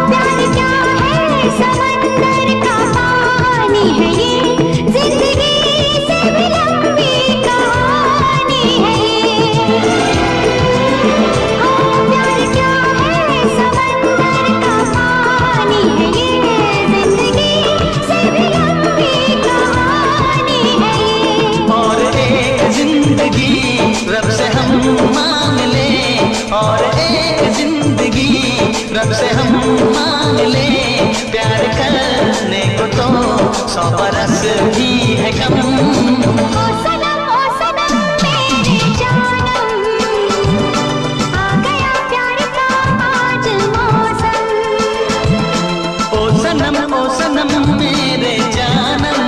प्यार क्या है समंदर का पानी है ये, जिंदगी से भी लंबी कहानी है ये। प्यार क्या है समंदर का पानी है ये, जिंदगी से भी लंबी कहानी है ये। और एक जिंदगी रब से हम मांग ले, और एक जिंदगी रब से हम मांग ले, प्यार करने को तो 100 बरस भी है कम। ओ सनम मेरे जानम, आ गया प्यार का आज मौसम। ओ सनम मेरे जानम,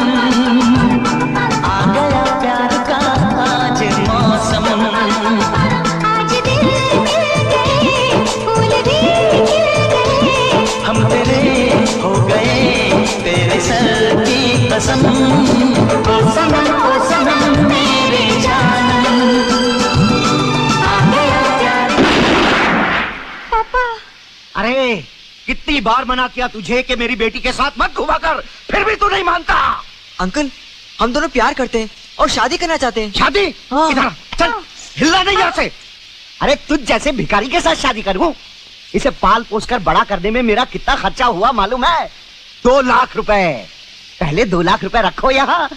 आ गया प्यार का आज मौसम। आज दिल मिल गए, फूल भी खिल गए, हम तेरे हो गए, तेरे सर की कसम। ओ सनम मेरे जानम, आ गया प्यार। पापा। अरे कितनी बार मना किया तुझे कि मेरी बेटी के साथ मत घुमा कर, फिर भी तू नहीं मानता। अंकल, हम दोनों प्यार करते हैं और शादी करना चाहते हैं। शादी? हाँ। इधर आ, चल हिलना नहीं यहाँ से। अरे तुझ जैसे भिखारी के साथ शादी करूं? इसे पाल पोस कर बड़ा करने में मेरा कितना खर्चा हुआ मालूम है? 2 लाख रुपए। पहले 2 लाख रुपए रखो यहाँ।